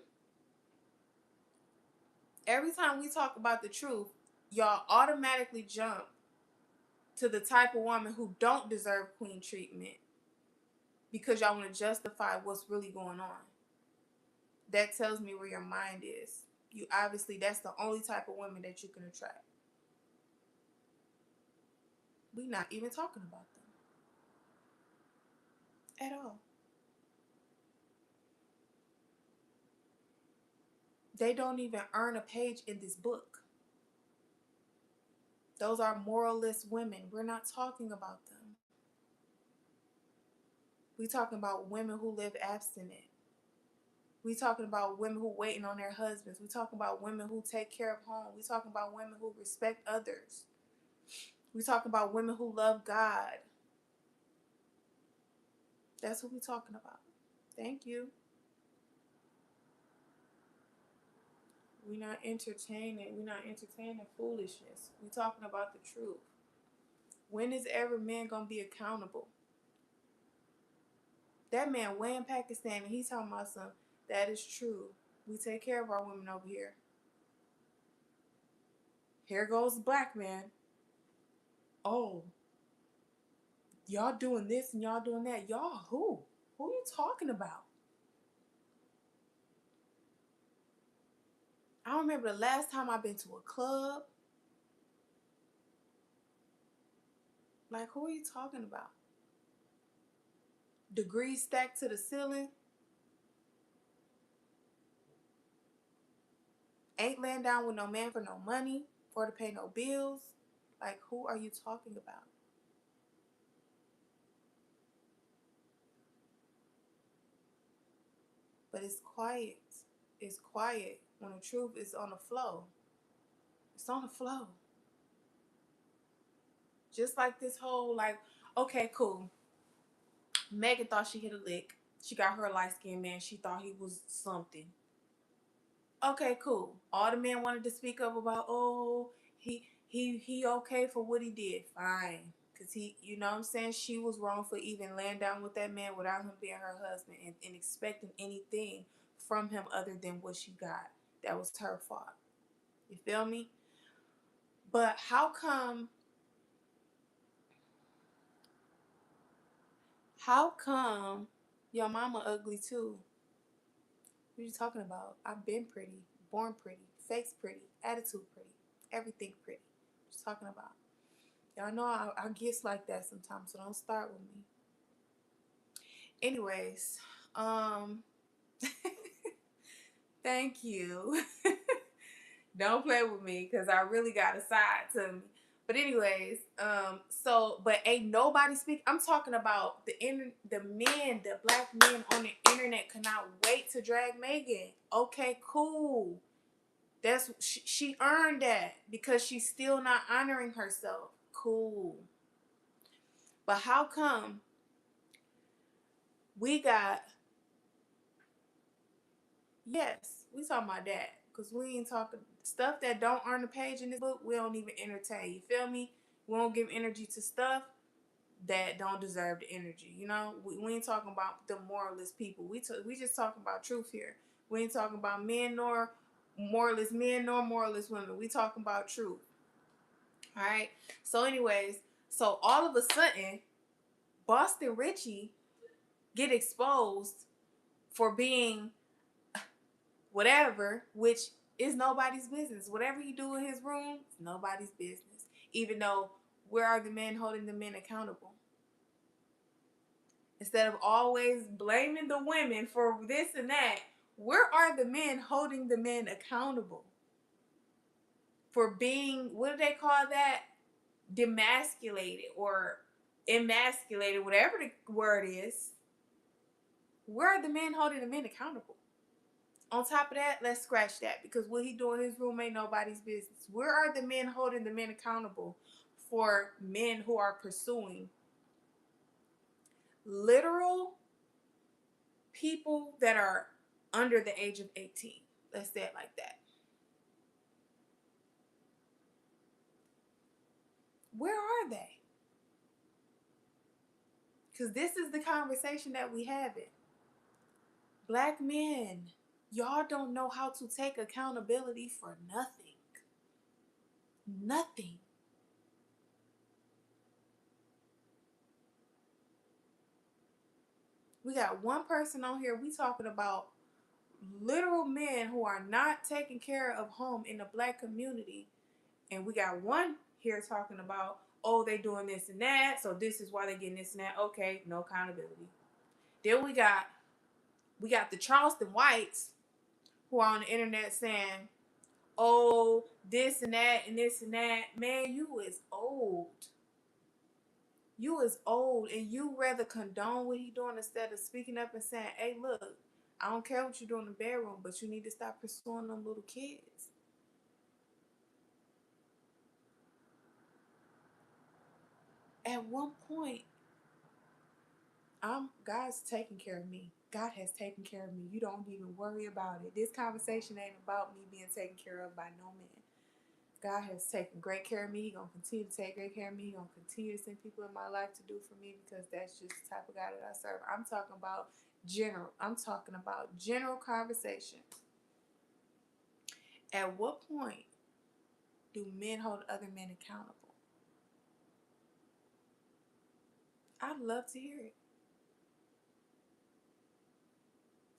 Every time we talk about the truth, y'all automatically jump to the type of woman who don't deserve queen treatment because y'all want to justify what's really going on. That tells me where your mind is. You obviously, that's the only type of woman that you can attract. We're not even talking about them at all. They don't even earn a page in this book. Those are moralless women. We're not talking about them. We're talking about women who live abstinent. We're talking about women who waiting on their husbands. We're talking about women who take care of home. We're talking about women who respect others. We're talking about women who love God. That's what we're talking about. Thank you. We're not entertaining. We're not entertaining foolishness. We're talking about the truth. When is every man gonna be accountable? That man way in Pakistan and he's talking about something. That is true. We take care of our women over here. Here goes the black man. Oh, y'all doing this and y'all doing that. Y'all who? Who are you talking about? I don't remember the last time I've been to a club. Like, who are you talking about? Degrees stacked to the ceiling. Ain't laying down with no man for no money or to pay no bills. Like, who are you talking about? But it's quiet. It's quiet when the truth is on the flow. It's on the flow. Just like this whole, like, okay, cool. Megan thought she hit a lick. She got her light skinned man. She thought he was something. Okay, cool. All the men wanted to speak up about, oh, he okay for what he did. Fine. Cause he, you know what I'm saying? She was wrong for even laying down with that man without him being her husband and expecting anything from him other than what she got. That was her fault. You feel me? But how come your mama ugly too? What you talking about? I've been pretty, born pretty, face pretty, attitude pretty, everything pretty. What you talking about? Y'all know I gets like that sometimes, so don't start with me. Anyways, um, thank you. Don't play with me because I really got a side to me. But anyways, but ain't nobody speak. I'm talking about the men, the black men on the internet cannot wait to drag Megan. Okay, cool. That's she earned that because she's still not honoring herself. Cool. But how come we got, yes, we talking about that because we ain't talking stuff that don't earn a page in this book. We don't even entertain. You feel me? We don't give energy to stuff that don't deserve the energy. You know, we ain't talking about the moralist people. We just talking about truth here. We ain't talking about men nor moralist women. We talking about truth. All right. So, anyways, so all of a sudden, Boston Richie get exposed for being whatever, which is nobody's business. Whatever he do in his room, it's nobody's business. Even though, where are the men holding the men accountable? Instead of always blaming the women for this and that, where are the men holding the men accountable for being, what do they call that? Demasculated or emasculated, whatever the word is. Where are the men holding the men accountable? On top of that, let's scratch that, because what he doing in his room ain't nobody's business. Where are the men holding the men accountable for men who are pursuing literal people that are under the age of 18? Let's say it like that. Where are they? Because this is the conversation that we have it. Black men, y'all don't know how to take accountability for nothing. Nothing. We got one person on here, we talking about literal men who are not taking care of home in the black community. And we got one here talking about, oh, they doing this and that, so this is why they getting this and that. Okay, no accountability. Then we got the Charleston whites who are on the internet saying, oh, this and that and this and that. Man, you is old. You is old, and you rather condone what he doing instead of speaking up and saying, hey, look, I don't care what you do in the bedroom, but you need to stop pursuing them little kids. At one point, God's taking care of me. God has taken care of me. You don't even worry about it. This conversation ain't about me being taken care of by no man. God has taken great care of me. He's going to continue to take great care of me. He's going to continue to send people in my life to do for me, because that's just the type of God that I serve. I'm talking about general. I'm talking about general conversation. At what point do men hold other men accountable? I'd love to hear it.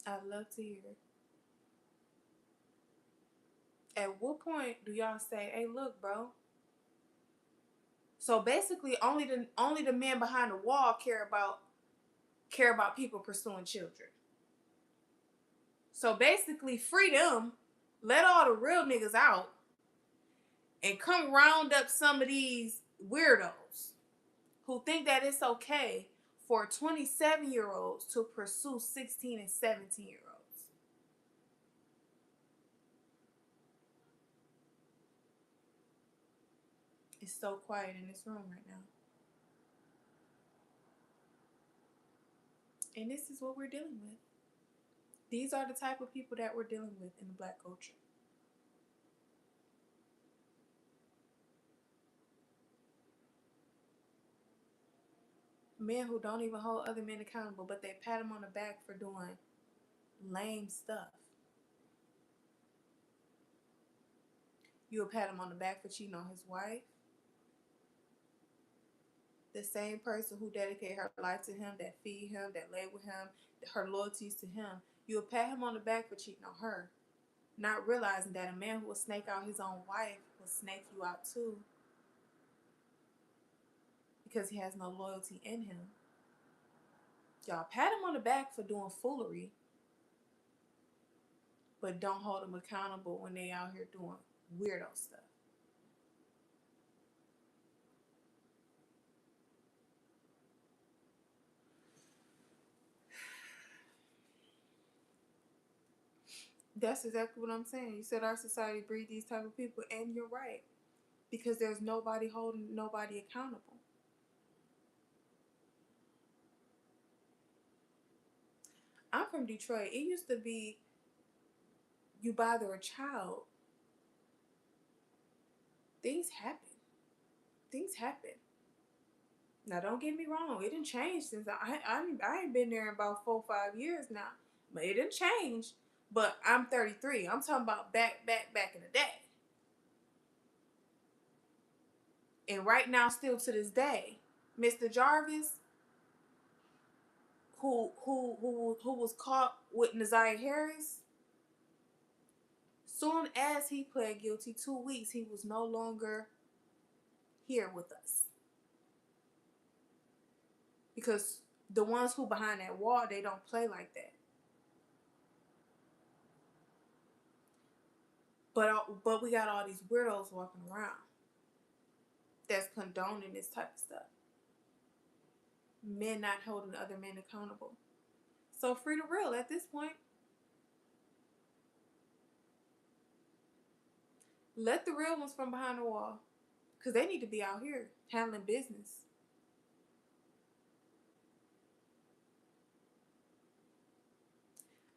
I'd love to hear it. At what point do y'all say, hey, look, bro? So basically, only the men behind the wall care about people pursuing children. So basically, free them, let all the real niggas out, and come round up some of these weirdos who think that it's okay for 27-year-olds to pursue 16 and 17-year-olds. It's so quiet in this room right now. And this is what we're dealing with. These are the type of people that we're dealing with in the black culture. Men who don't even hold other men accountable, but they pat them on the back for doing lame stuff. You'll pat him on the back for cheating on his wife. The same person who dedicated her life to him, that feed him, that lay with him, her loyalties to him, you'll pat him on the back for cheating on her, not realizing that a man who will snake out his own wife will snake you out too, because he has no loyalty in him. Y'all pat him on the back for doing foolery, but don't hold them accountable when they out here doing weirdo stuff. That's exactly what I'm saying. You said our society breeds these type of people, and you're right. Because there's nobody holding nobody accountable. I'm from Detroit. It used to be, you bother a child, things happen. things happen. Now, don't get me wrong. It didn't change since I ain't been there in about 4 or 5 years now. But it didn't change. But I'm 33. I'm talking about back in the day. And right now, still to this day, Mr. Jarvis, who was caught with Naziah Harris, soon as he pled guilty, 2 weeks, he was no longer here with us. Because the ones who behind that wall, they don't play like that. But we got all these weirdos walking around that's condoning this type of stuff. Men not holding other men accountable. So free the real at this point. Let the real ones from behind the wall. Because they need to be out here handling business.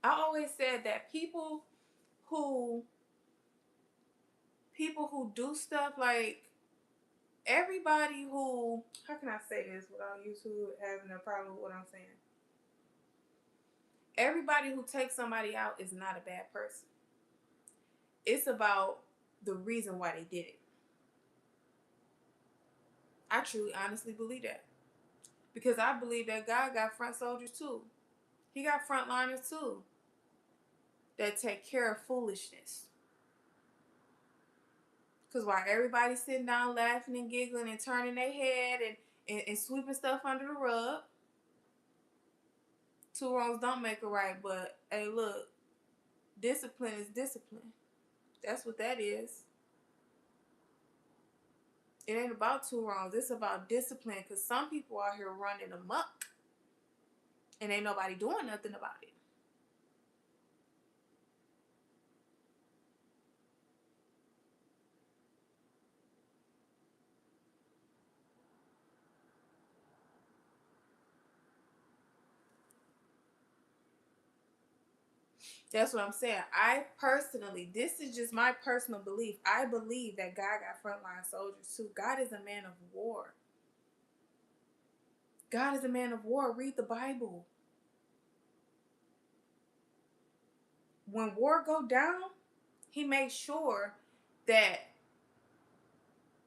I always said that people who do stuff like everybody who, how can I say this without you two having a problem with what I'm saying? Everybody who takes somebody out is not a bad person. It's about the reason why they did it. I truly, honestly believe that. Because I believe that God got front soldiers too. He got frontliners too. That take care of foolishness. Because while everybody's sitting down laughing and giggling and turning their head and sweeping stuff under the rug, 2 wrongs don't make a right. But, hey, look, discipline is discipline. That's what that is. It ain't about 2 wrongs. It's about discipline. Because some people out here running amok. And ain't nobody doing nothing about it. That's what I'm saying. I personally, this is just my personal belief. I believe that God got frontline soldiers too. God is a man of war. God is a man of war. Read the Bible. When war go down, he makes sure that,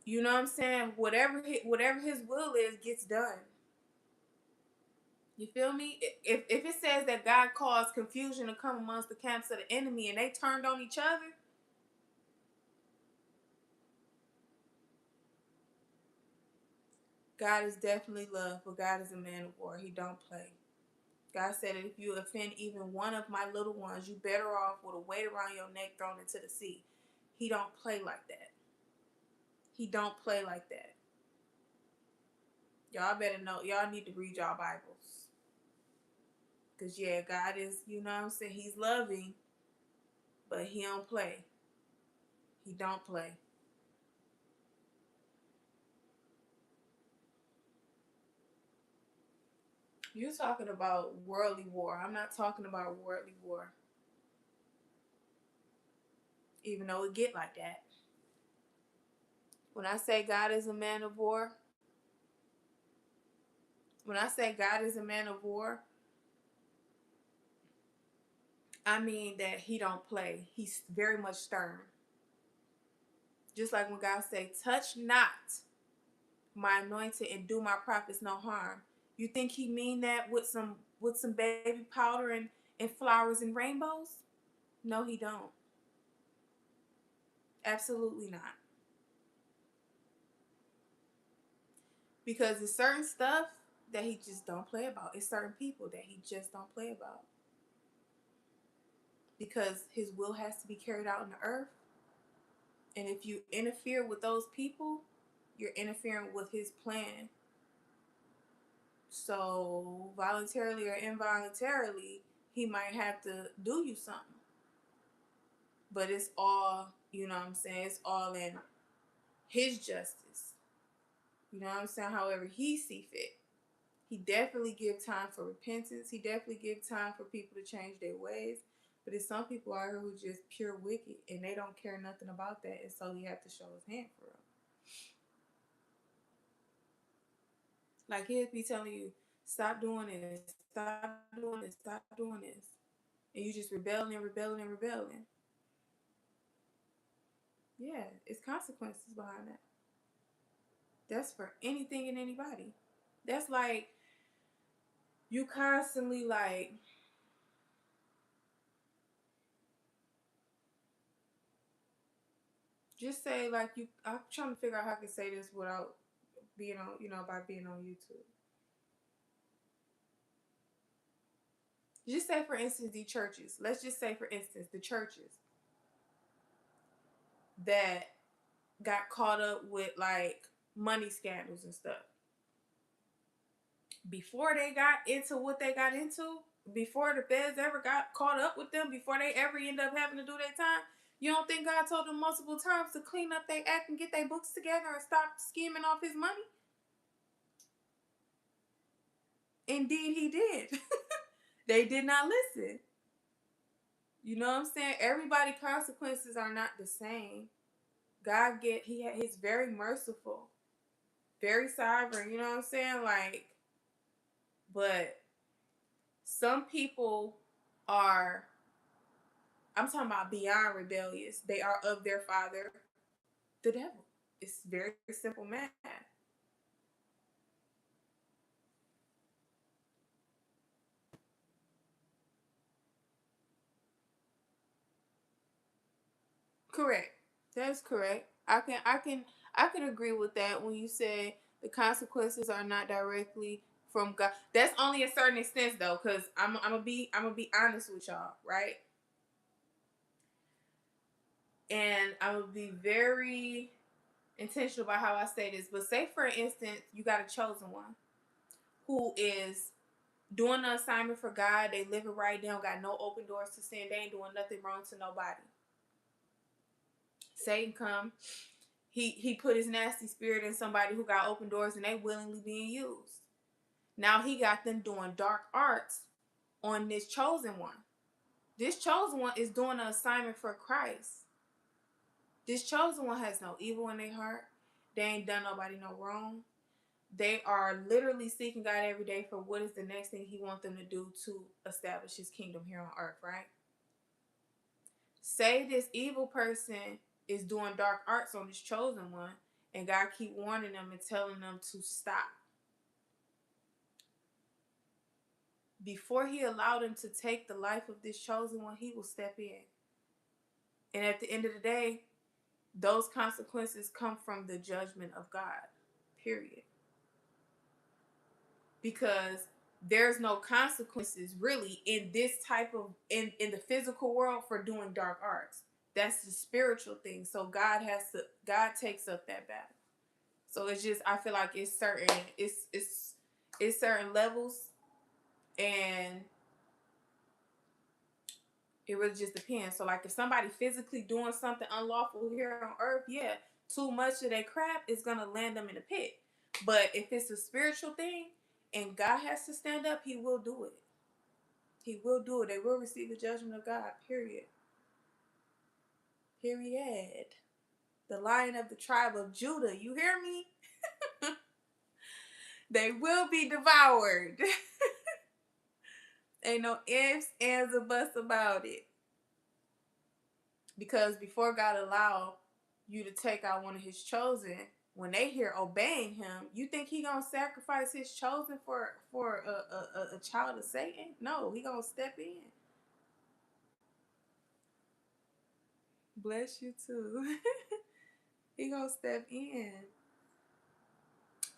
you know what I'm saying, whatever his will is gets done. You feel me? If it says that God caused confusion to come amongst the camps of the enemy and they turned on each other, God is definitely love, but God is a man of war. He don't play. God said that if you offend even one of my little ones, you better off with a weight around your neck thrown into the sea. He don't play like that. He don't play like that. Y'all better know. Y'all need to read y'all Bibles. Because, yeah, God is, you know what I'm saying, he's loving, but he don't play. He don't play. You're talking about worldly war. I'm not talking about worldly war. Even though it get like that. When I say God is a man of war, I mean that he don't play. He's very much stern. Just like when God say, touch not my anointed and do my prophets no harm. You think he mean that with some baby powder and flowers and rainbows? No, he don't. Absolutely not. Because it's certain stuff that he just don't play about. It's certain people that he just don't play about. Because his will has to be carried out on the earth. And if you interfere with those people, you're interfering with his plan. So, voluntarily or involuntarily, he might have to do you something. But it's all, you know what I'm saying, it's all in his justice. You know what I'm saying? However he see fit. He definitely give time for repentance. He definitely give time for people to change their ways. But there's some people out here who just pure wicked and they don't care nothing about that. And so he have to show his hand for them. Like kids be telling you, stop doing this, stop doing this, stop doing this. And you just rebelling and rebelling and rebelling. Yeah, it's consequences behind that. That's for anything and anybody. That's like you constantly like just say like you. I'm trying to figure out how I can say this without being on, by being on YouTube. Just say for instance the churches. Let's just say for instance the churches that got caught up with like money scandals and stuff. Before they got into what they got into, before the feds ever got caught up with them, before they ever end up having to do their time, you don't think God told them multiple times to clean up their act and get their books together and stop scheming off his money? Indeed, he did. They did not listen. You know what I'm saying? Everybody's consequences are not the same. He's very merciful, very sovereign. You know what I'm saying? Like, but some people are, I'm talking about beyond rebellious. They are of their father, the devil. It's very simple math. Correct. That's correct. I can agree with that when you say the consequences are not directly from God. That's only a certain extent though, because I'm gonna be honest with y'all, right? And I'm gonna be very intentional about how I say this. But say for instance, you got a chosen one who is doing the assignment for God. They live it right. They don't got no open doors to sin. They ain't doing nothing wrong to nobody. Satan come. He put his nasty spirit in somebody who got open doors and they willingly being used. Now he got them doing dark arts on this chosen one. This chosen one is doing an assignment for Christ. This chosen one has no evil in their heart. They ain't done nobody no wrong. They are literally seeking God every day for what is the next thing he wants them to do to establish his kingdom here on earth, right? Say this evil person is doing dark arts on this chosen one, and God keep warning them and telling them to stop. Before he allowed him to take the life of this chosen one, he will step in. And at the end of the day, those consequences come from the judgment of God, period. Because there's no consequences really in this type of in the physical world for doing dark arts. That's the spiritual thing. So God takes up that battle. So it's just, I feel like it's certain levels, and it really just depends. So like if somebody physically doing something unlawful here on earth, yeah, too much of that crap is gonna land them in a pit. But if it's a spiritual thing and God has to stand up, he will do it. He will do it. They will receive the judgment of God. Period. Period. The Lion of the tribe of Judah. You hear me? They will be devoured. Ain't no ifs, ands, or buts about it. Because before God allowed you to take out one of his chosen, when they hear obeying him, you think he gonna sacrifice his chosen for a child of Satan? No, he gonna step in. Bless you too. He gonna step in.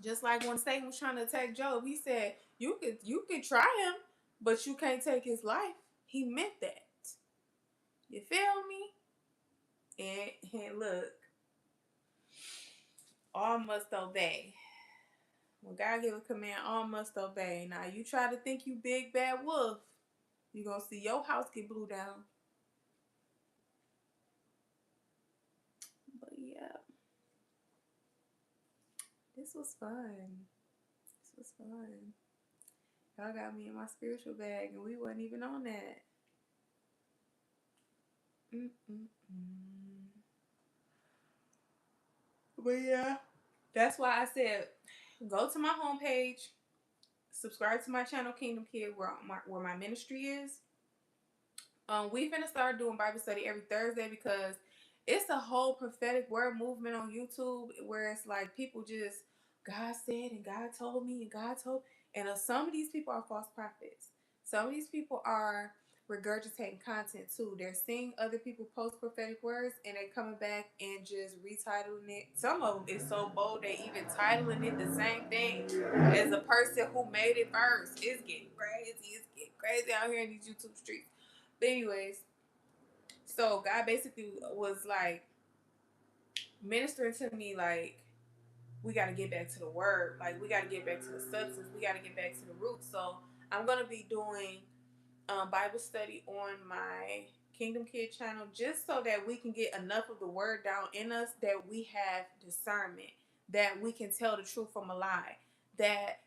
Just like when Satan was trying to attack Job, he said, you could try him, but you can't take his life. He meant that. You feel me? And look, all must obey. When God give a command, all must obey. Now you try to think you big bad wolf, you gonna see your house get blew down. But yeah, this was fun. This was fun. Y'all got me in my spiritual bag, and we wasn't even on that. Mm-mm-mm. But yeah, that's why I said go to my homepage, subscribe to my channel, Kingdom Kid, where my ministry is. We finna start doing Bible study every Thursday because it's a whole prophetic word movement on YouTube where it's like people just, God said and God told me and God told, and some of these people are false prophets. Some of these people are regurgitating content too. They're seeing other people post prophetic words and they're coming back and just retitling it. Some of them is so bold they even titling it the same thing as the person who made it first. It's getting crazy. It's getting crazy out here in these YouTube streets. But anyways, so God basically was like ministering to me like, we got to get back to the word. Like, we got to get back to the substance. We got to get back to the roots. So I'm going to be doing Bible study on my Kingdom Kid channel just so that we can get enough of the word down in us that we have discernment, that we can tell the truth from a lie, that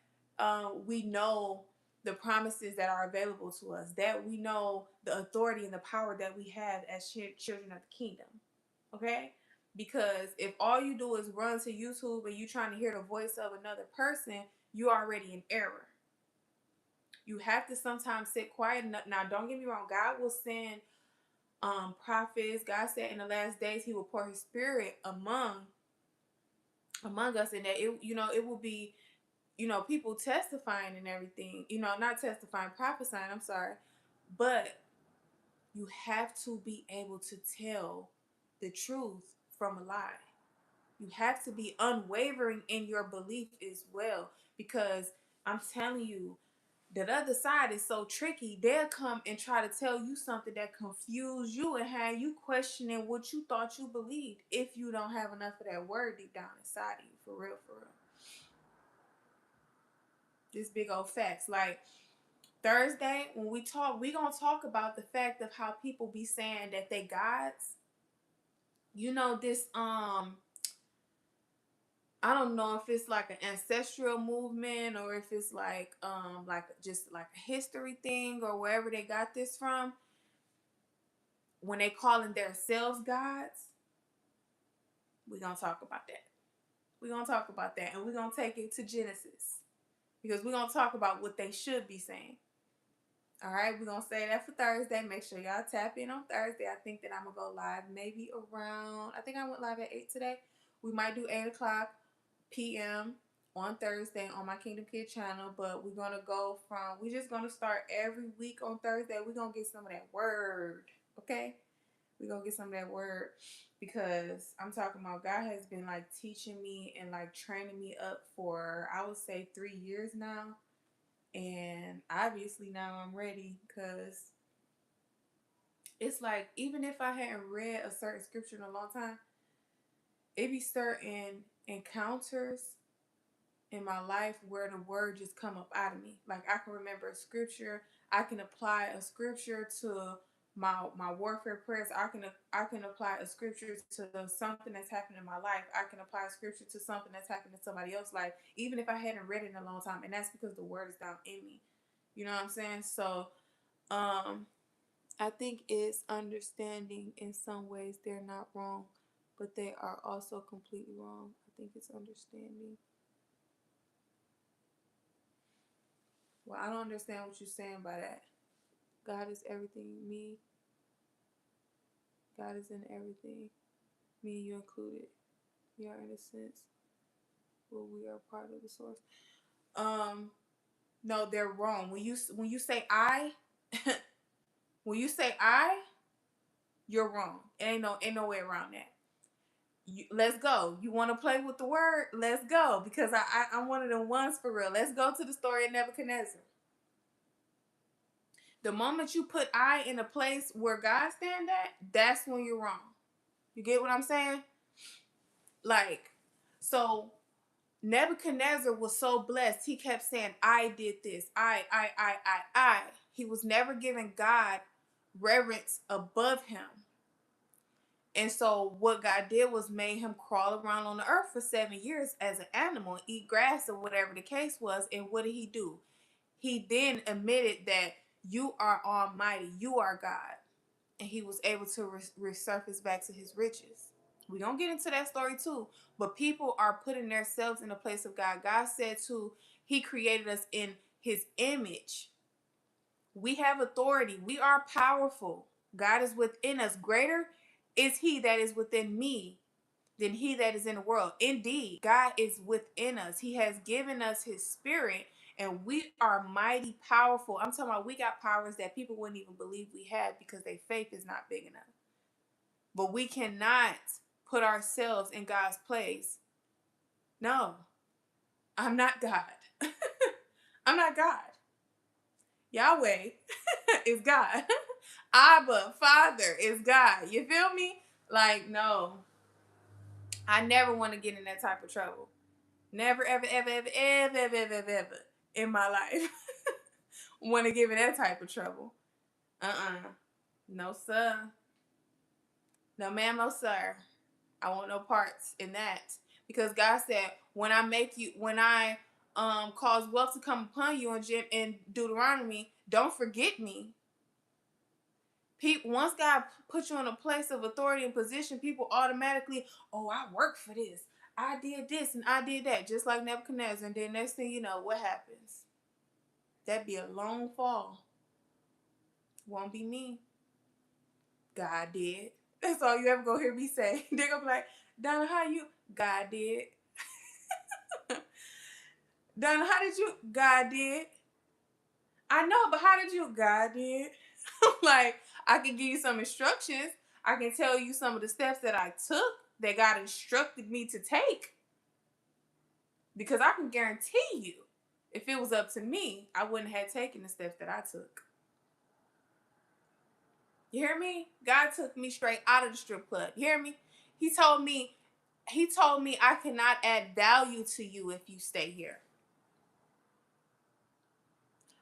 we know the promises that are available to us, that we know the authority and the power that we have as children of the kingdom. Okay? Because if all you do is run to YouTube and you trying to hear the voice of another person, you're already in error. You have to sometimes sit quiet. Now, don't get me wrong. God will send prophets. God said in the last days He will pour His Spirit among us, and that it will be, people testifying and everything. Not testifying, prophesying. I'm sorry, but you have to be able to tell the truth from a lie. You have to be unwavering in your belief as well, because I'm telling you, that other side is so tricky. They'll come and try to tell you something that confuse you and have you questioning what you thought you believed if you don't have enough of that word deep down inside of you. For real, for real. This big old facts. Like, Thursday, when we talk, we gonna talk about the fact of how people be saying that they gods. This I don't know if it's like an ancestral movement or if it's like just like a history thing or wherever they got this from. When they calling themselves gods, we're gonna talk about that. We're gonna talk about that, and we're gonna take it to Genesis because we're gonna talk about what they should be saying. All right, we're gonna say that for Thursday. Make sure y'all tap in on Thursday. I think that I'm gonna go live maybe around. I think I went live at 8 today. We might do 8:00 p.m. on Thursday on my Kingdom Kid channel, but we're gonna go from. We're just gonna start every week on Thursday. We're gonna get some of that word, okay? We're gonna get some of that word because I'm talking about God has been like teaching me and like training me up for, I would say, 3 years now. And obviously now I'm ready, because it's like, even if I hadn't read a certain scripture in a long time, it be certain encounters in my life where the word just come up out of me. Like, I can remember a scripture. I can apply a scripture to my warfare prayers. I can apply a scripture to something that's happened in my life. I can apply a scripture to something that's happened in somebody else's life, even if I hadn't read it in a long time. And that's because the word is down in me. You know what I'm saying? So I think it's understanding. In some ways they're not wrong, but they are also completely wrong. I think it's understanding. Well, I don't understand what you're saying by that. God is everything. God is in everything. Me and you included. We are in a sense. Well, we are part of the source. No, they're wrong. When you say I, when you say I, you're wrong. Ain't no way around that. Let's go. You want to play with the word? Let's go. Because I'm one of them ones for real. Let's go to the story of Nebuchadnezzar. The moment you put I in a place where God stand at, that's when you're wrong. You get what I'm saying? Like, so Nebuchadnezzar was so blessed. He kept saying, I did this. I. He was never giving God reverence above him. And so what God did was made him crawl around on the earth for 7 years as an animal, eat grass or whatever the case was. And what did he do? He then admitted that you are almighty. You are God. And he was able to resurface back to his riches. We're going to get into that story too. But people are putting themselves in the place of God. God said too, he created us in his image. We have authority. We are powerful. God is within us. Greater is he that is within me than he that is in the world. Indeed, God is within us. He has given us his spirit, and we are mighty powerful. I'm talking about we got powers that people wouldn't even believe we had because their faith is not big enough. But we cannot put ourselves in God's place. No, I'm not God. I'm not God. Yahweh is God. Abba, Father is God. You feel me? Like, no. I never want to get in that type of trouble. Never, ever, ever, ever, ever, ever, ever, ever, ever in my life want to get in that type of trouble. No, sir. No, ma'am, no, sir. I want no parts in that. Because God said, when I cause wealth to come upon you in Deuteronomy, don't forget me. People, once God puts you in a place of authority and position, people automatically, oh, I work for this. I did this and I did that, just like Nebuchadnezzar. And then next thing you know, what happens? That'd be a long fall. Won't be me. God did. That's all you ever go hear me say. They're gonna be like, Donna, how you? God did. Donna, how did you? God did. I know, but how did you? God did. Like, I can give you some instructions. I can tell you some of the steps that I took that God instructed me to take. Because I can guarantee you, if it was up to me, I wouldn't have taken the steps that I took. You hear me? God took me straight out of the strip club. You hear me? He told me I cannot add value to you if you stay here.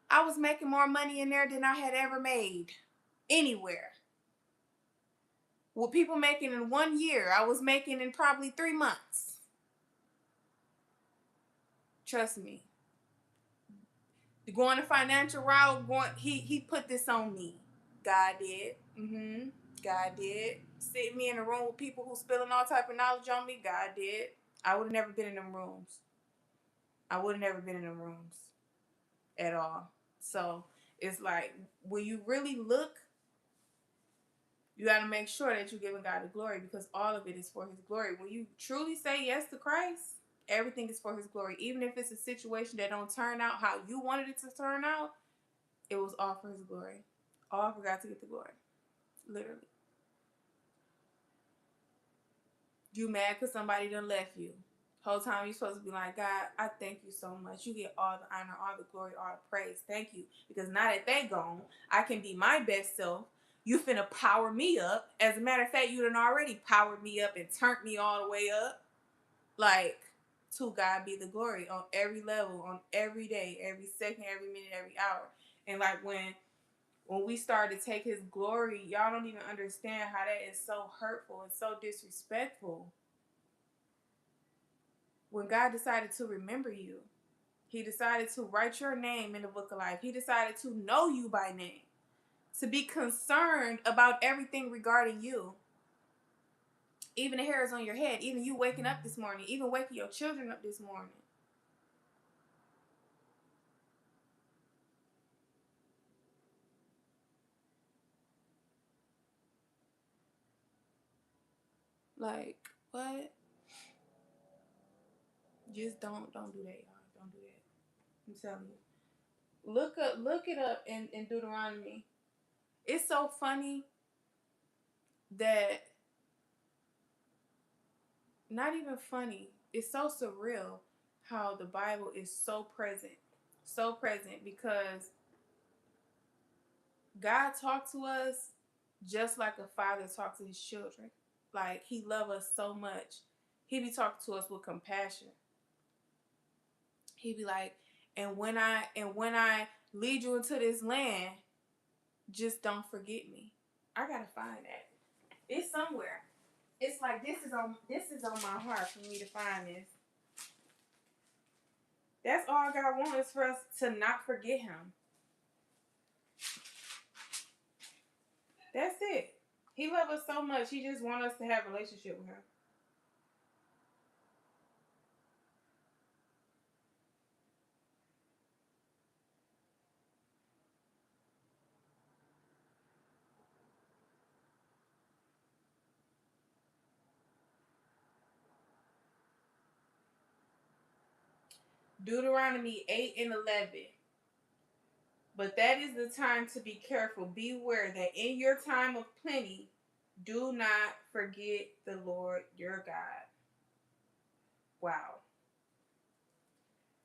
I was making more money in there than I had ever made anywhere. What people making in 1 year, I was making in probably 3 months. Trust me. Going the financial route, he put this on me. God did. God did. Sit me in a room with people who spilling all type of knowledge on me. God did. I would have never been in them rooms. At all. So it's like, when you really look, you got to make sure that you're giving God the glory, because all of it is for his glory. When you truly say yes to Christ, everything is for his glory. Even if it's a situation that don't turn out how you wanted it to turn out, it was all for his glory. All for God to get the glory. Literally. You mad because somebody done left you. Whole time you're supposed to be like, God, I thank you so much. You get all the honor, all the glory, all the praise. Thank you. Because now that they gone, I can be my best self. You finna power me up. As a matter of fact, you done already powered me up and turned me all the way up. Like, to God be the glory on every level, on every day, every second, every minute, every hour. And like when we start to take his glory, y'all don't even understand how that is so hurtful and so disrespectful. When God decided to remember you, he decided to write your name in the book of life. He decided to know you by name, to be concerned about everything regarding you. Even the hairs on your head, even you waking up this morning, even waking your children up this morning. Like, what? Just don't do that, y'all. Don't do that. I'm telling you. Look it up in Deuteronomy. It's so funny that, not even funny, it's so surreal how the Bible is so present. So present, because God talked to us just like a father talks to his children. Like, he loves us so much. He be talking to us with compassion. He be like, and when I lead you into this land, just don't forget me. I gotta find that. It's somewhere. It's like, this is on my heart for me to find this. That's all God wants, is for us to not forget him. That's it. He loves us so much. He just wants us to have a relationship with him. Deuteronomy 8 and 11. But that is the time to be careful. Beware that in your time of plenty, do not forget the Lord your God. Wow.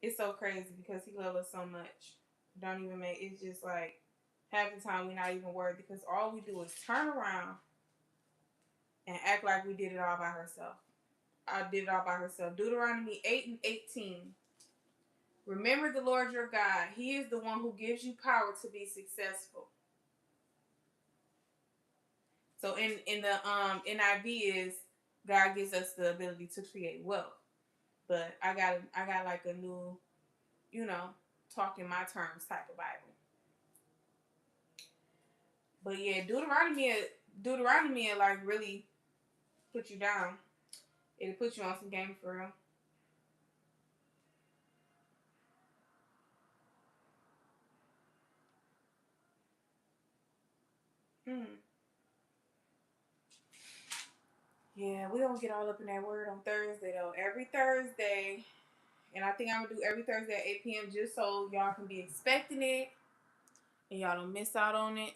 It's so crazy because he loves us so much. Don't even make it's just like half the time we're not even worried because all we do is turn around and act like we did it all by ourselves. I did it all by herself. Deuteronomy 8 and 18. Remember the Lord your God. He is the one who gives you power to be successful. So in the NIV is God gives us the ability to create wealth. But I got like a new, talking my terms type of Bible. But yeah, Deuteronomy like really put you down. It'll put you on some game for real. Hmm. Yeah, we don't get all up in that word on Thursday though. Every Thursday, and I think I'm gonna do every Thursday at 8 p.m. just so y'all can be expecting it and y'all don't miss out on it.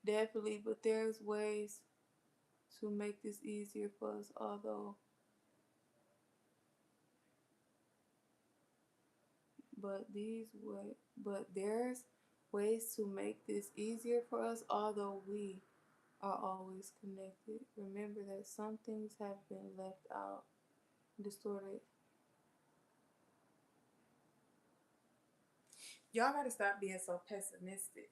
Definitely, but there's ways to make this easier for us, although but there's ways to make this easier for us, although we are always connected. Remember that some things have been left out, distorted. Y'all gotta stop being so pessimistic.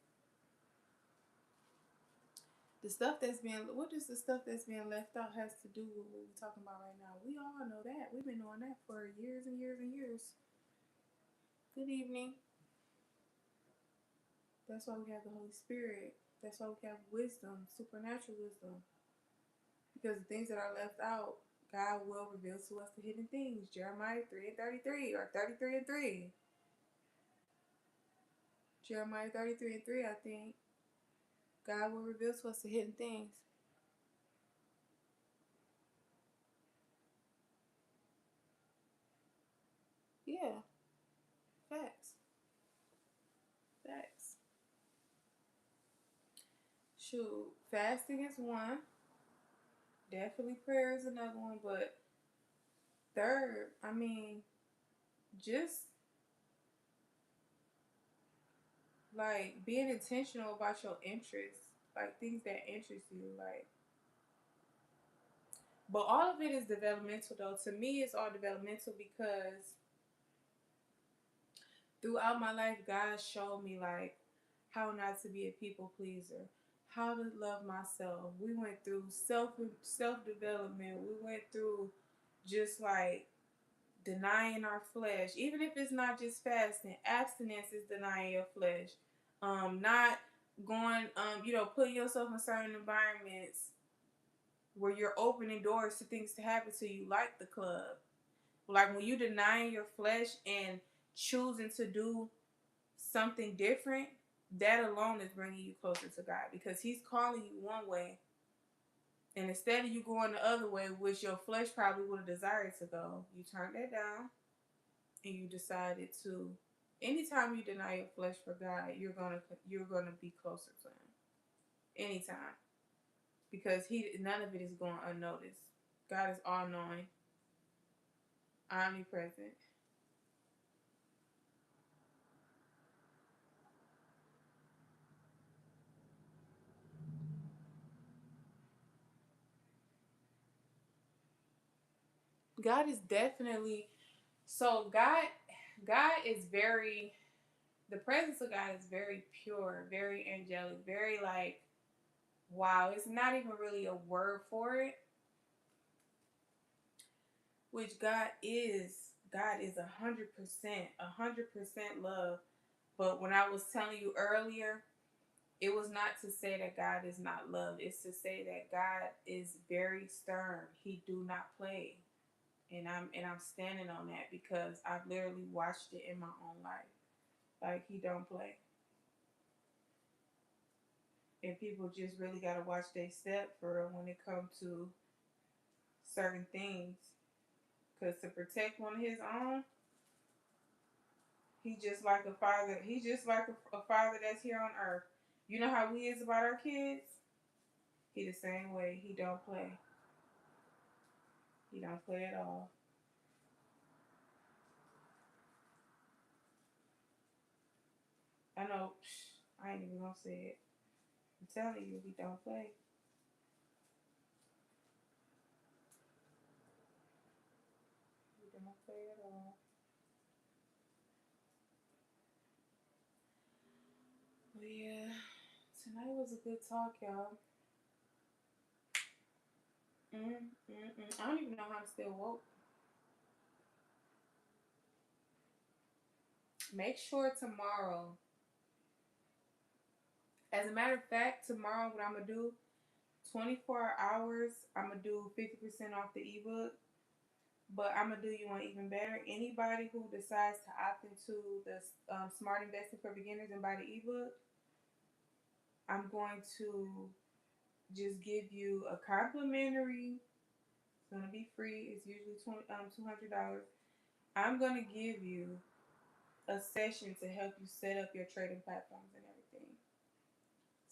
What does the stuff that's being left out has to do with what we're talking about right now? We all know that. We've been doing that for years and years and years. Good evening. That's why we have the Holy Spirit. That's why we have wisdom, supernatural wisdom. Because the things that are left out, God will reveal to us the hidden things. Jeremiah 3 and 33, or 33 and 3. Jeremiah 33 and 3, I think. God will reveal to us the hidden things. Yeah. Facts. Facts. Shoot. Fasting is one. Definitely prayer is another one. But third, just like being intentional about your interests. Like things that interest you. But all of it is developmental though. To me, it's all developmental because throughout my life, God showed me like how not to be a people pleaser, how to love myself. We went through self development. We went through just like denying our flesh, even if it's not just fasting. Abstinence is denying your flesh. Not going, putting yourself in certain environments where you're opening doors to things to happen to you, like the club. Like when you denying your flesh and choosing to do something different, that alone is bringing you closer to God because He's calling you one way, and instead of you going the other way, which your flesh probably would have desired to go, you turned that down and you decided to. Anytime you deny your flesh for God, you're gonna be closer to Him. Anytime, because none of it is going unnoticed. God is all knowing, omnipresent. God is definitely so God is very the presence of God is very pure, very angelic, very like wow. It's not even really a word for it, which God is. God is 100%, 100% love. But when I was telling you earlier, it was not to say that God is not love. It's to say that God is very stern. He do not play. And I'm standing on that because I've literally watched it in my own life. Like He don't play. And people just really gotta watch their step for when it comes to certain things. Because to protect one of his own, he just like a father. He just like a father that's here on earth. You know how we is about our kids? He the same way. He don't play. He don't play at all. I know. I ain't even gonna say it. I'm telling you, he don't play. He don't play at all. But yeah, tonight was a good talk, y'all. I don't even know how I'm still woke. Make sure tomorrow. As a matter of fact, tomorrow what I'm gonna do, 24 hours, I'm gonna do 50% off the ebook. But I'm gonna do you one even better. Anybody who decides to opt into the Smart Investing for Beginners and buy the ebook, I'm going to just give you a complimentary. It's gonna be free. It's usually $200. I'm gonna give you a session to help you set up your trading platforms and everything.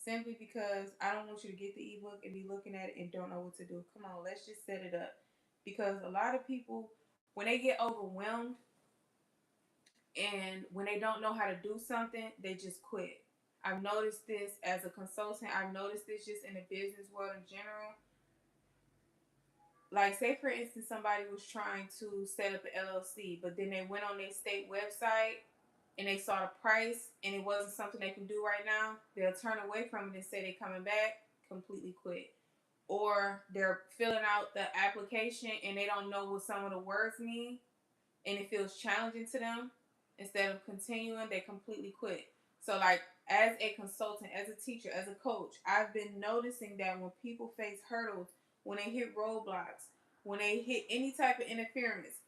Simply because I don't want you to get the ebook and be looking at it and don't know what to do. Come on, let's just set it up. Because a lot of people, when they get overwhelmed and when they don't know how to do something, they just quit. I've noticed this as a consultant. I've noticed this just in the business world in general. Like, say for instance, somebody was trying to set up an LLC, but then they went on their state website and they saw the price and it wasn't something they can do right now. They'll turn away from it and say they're coming back, completely quit. Or they're filling out the application and they don't know what some of the words mean and it feels challenging to them. Instead of continuing, they completely quit. So, like, as a consultant, as a teacher, as a coach, I've been noticing that when people face hurdles, when they hit roadblocks, when they hit any type of interference,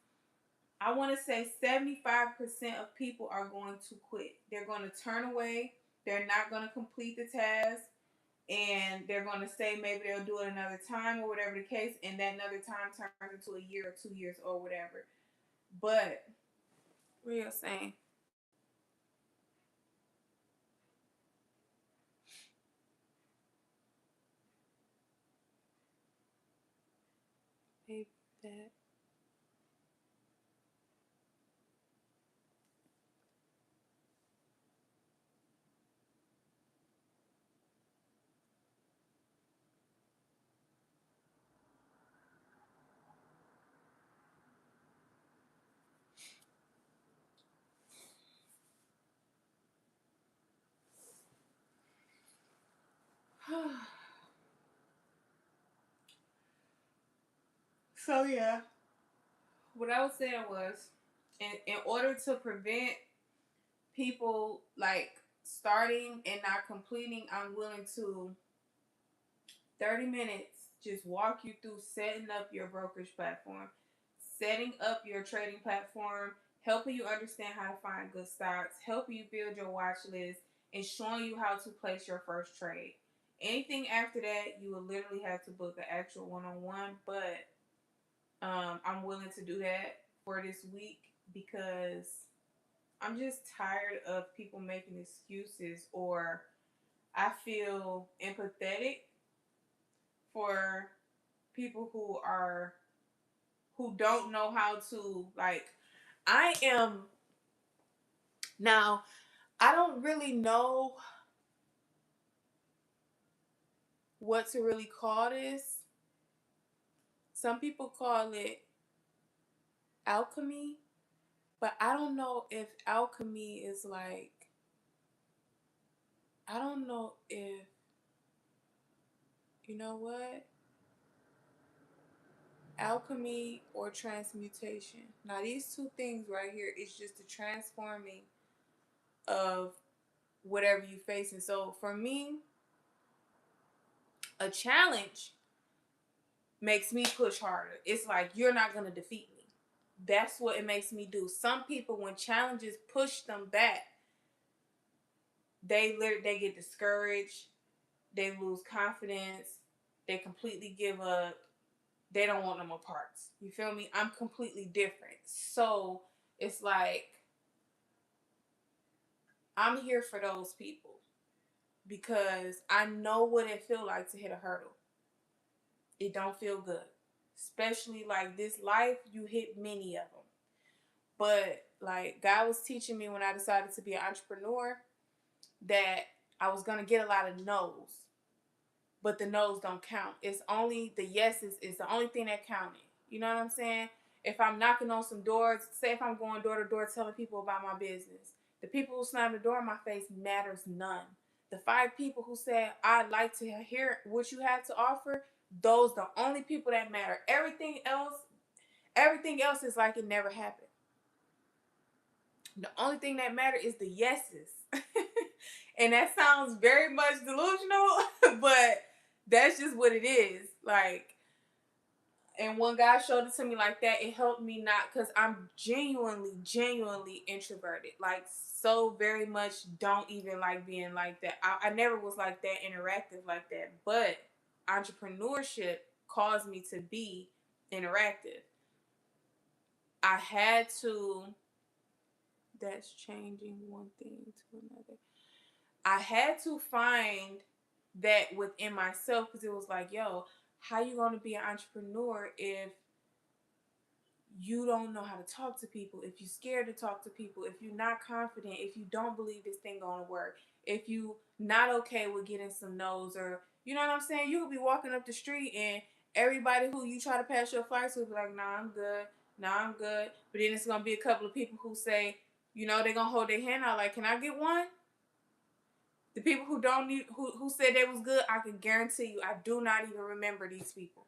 I want to say 75% of people are going to quit. They're going to turn away. They're not going to complete the task. And they're going to say maybe they'll do it another time or whatever the case. And that another time turns into a year or 2 years or whatever. But, what are you saying? Maybe that. So, yeah. What I was saying was, in order to prevent people like starting and not completing, I'm willing to 30 minutes just walk you through setting up your brokerage platform, setting up your trading platform, helping you understand how to find good stocks, helping you build your watch list, and showing you how to place your first trade. Anything after that, you will literally have to book an actual one-on-one, but I'm willing to do that for this week because I'm just tired of people making excuses, or I feel empathetic for people who don't know how to, like, I am now, I don't really know what to really call this. Some people call it alchemy, but I don't know if alchemy is like, I don't know if, you know what? Alchemy or transmutation. Now, these two things right here is just the transforming of whatever you're facing. So, for me, a challenge makes me push harder. It's like, you're not going to defeat me. That's what it makes me do. Some people, when challenges push them back, they get discouraged. They lose confidence. They completely give up. they don't want no more parts. You feel me? I'm completely different. So it's like I'm here for those people because I know what it feels like to hit a hurdle. It don't feel good. Especially like this life, you hit many of them. But like God was teaching me when I decided to be an entrepreneur that I was gonna get a lot of no's, but the no's don't count. It's only the yeses is the only thing that counted. You know what I'm saying? If I'm knocking on some doors, say if I'm going door to door telling people about my business, the people who slam the door in my face matters none. The 5 people who said I'd like to hear what you have to offer, those the only people that matter. Everything else is like it never happened. The only thing that matters is the yeses. And that sounds very much delusional, but that's just what it is. Like, and when God showed it to me like that, it helped me not, because I'm genuinely introverted. Like, so very much don't even like being like that. I never was like that, interactive like that. But entrepreneurship caused me to be interactive. I had to, that's changing one thing to another. I had to find that within myself, because it was like, yo, how you gonna be an entrepreneur if you don't know how to talk to people, if you're scared to talk to people, if you're not confident, if you don't believe this thing gonna work, if you not okay with getting some no's, or you know what I'm saying? You could be walking up the street and everybody who you try to pass your flights with be like, nah, I'm good, nah, I'm good. But then it's gonna be a couple of people who say, you know, they're gonna hold their hand out like, can I get one? The people who don't need, who said they was good, I can guarantee you, I do not even remember these people.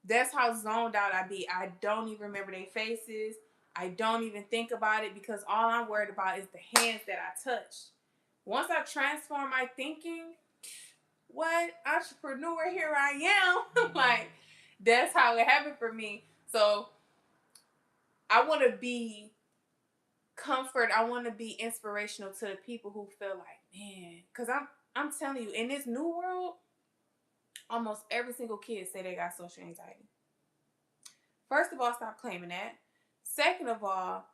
That's how zoned out I be. I don't even remember their faces. I don't even think about it because all I'm worried about is the hands that I touched. Once I transform my thinking, what? Entrepreneur, here I am. Like, that's how it happened for me. So I want to be comfort. I want to be inspirational to the people who feel like, man, because I'm telling you, in this new world, almost every single kid say they got social anxiety. First of all, stop claiming that. Second of all,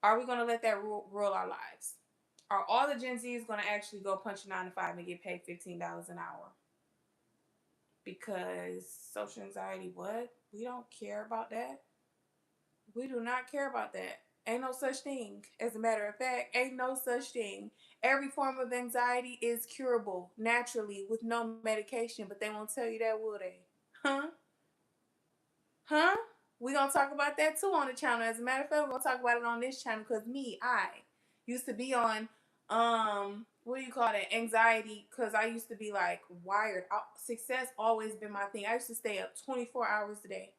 are we going to let that rule our lives? Are all the Gen Zs going to actually go punch a 9 to 5 and get paid $15 an hour? Because social anxiety, what? We don't care about that. We do not care about that. Ain't no such thing. As a matter of fact, ain't no such thing. Every form of anxiety is curable naturally with no medication, but they won't tell you that, will they? Huh? Huh? We're going to talk about that too on the channel. As a matter of fact, we're going to talk about it on this channel because I used to be on, what do you call that? Anxiety, because I used to be like wired. Success always been my thing. I used to stay up 24 hours a day.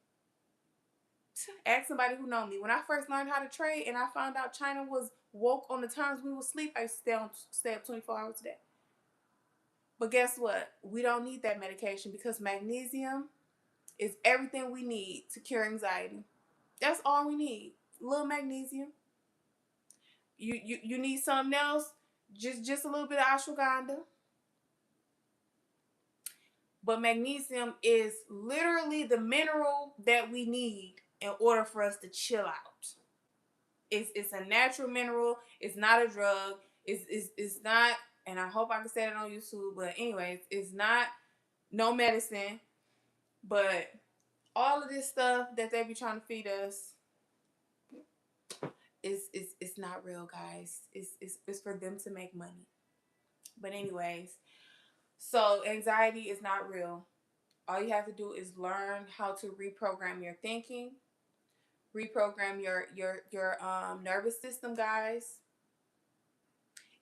Ask somebody who know me. When I first learned how to trade and I found out China was woke on the times we would sleep, I used to stay up 24 hours a day. But guess what? We don't need that medication because magnesium is everything we need to cure anxiety. That's all we need. A little magnesium. You need something else? Just a little bit of ashwagandha. But magnesium is literally the mineral that we need in order for us to chill out. It's a natural mineral. It's not a drug. It's not, and I hope I can say that on YouTube, but anyways, it's not no medicine. But all of this stuff that they be trying to feed us it's not real, guys. It's for them to make money. But anyways, so anxiety is not real. All you have to do is learn how to reprogram your thinking, reprogram your nervous system, guys.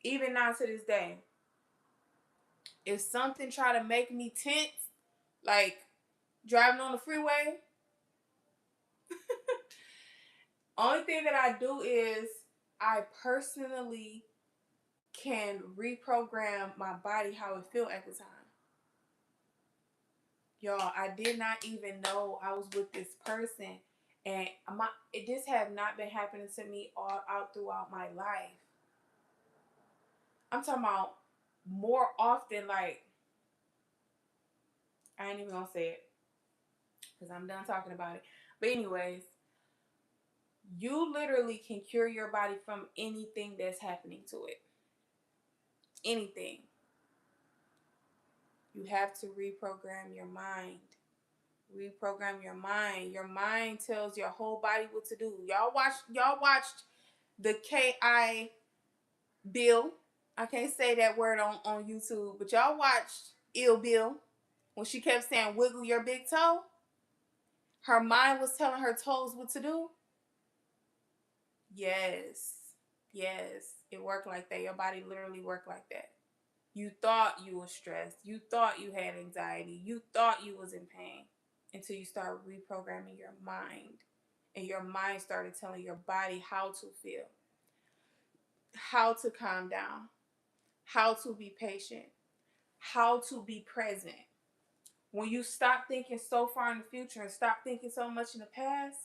Even now to this day, if something try to make me tense, like driving on the freeway, only thing that I do is I personally can reprogram my body how it feel at the time. Y'all, I did not even know I was with this person, and this has not been happening to me all out throughout my life. I'm talking about more often, like, I ain't even gonna say it. because I'm done talking about it. But anyways, you literally can cure your body from anything that's happening to it. Anything. You have to reprogram your mind. Reprogram your mind. Your mind tells your whole body what to do. Y'all watched the K.I. Bill. I can't say that word on YouTube, but y'all watched Ill Bill when she kept saying wiggle your big toe. Her mind was telling her toes what to do. Yes. Yes. It worked like that. Your body literally worked like that. You thought you were stressed. You thought you had anxiety. You thought you was in pain until you start reprogramming your mind. And your mind started telling your body how to feel, how to calm down, how to be patient, how to be present. When you stop thinking so far in the future and stop thinking so much in the past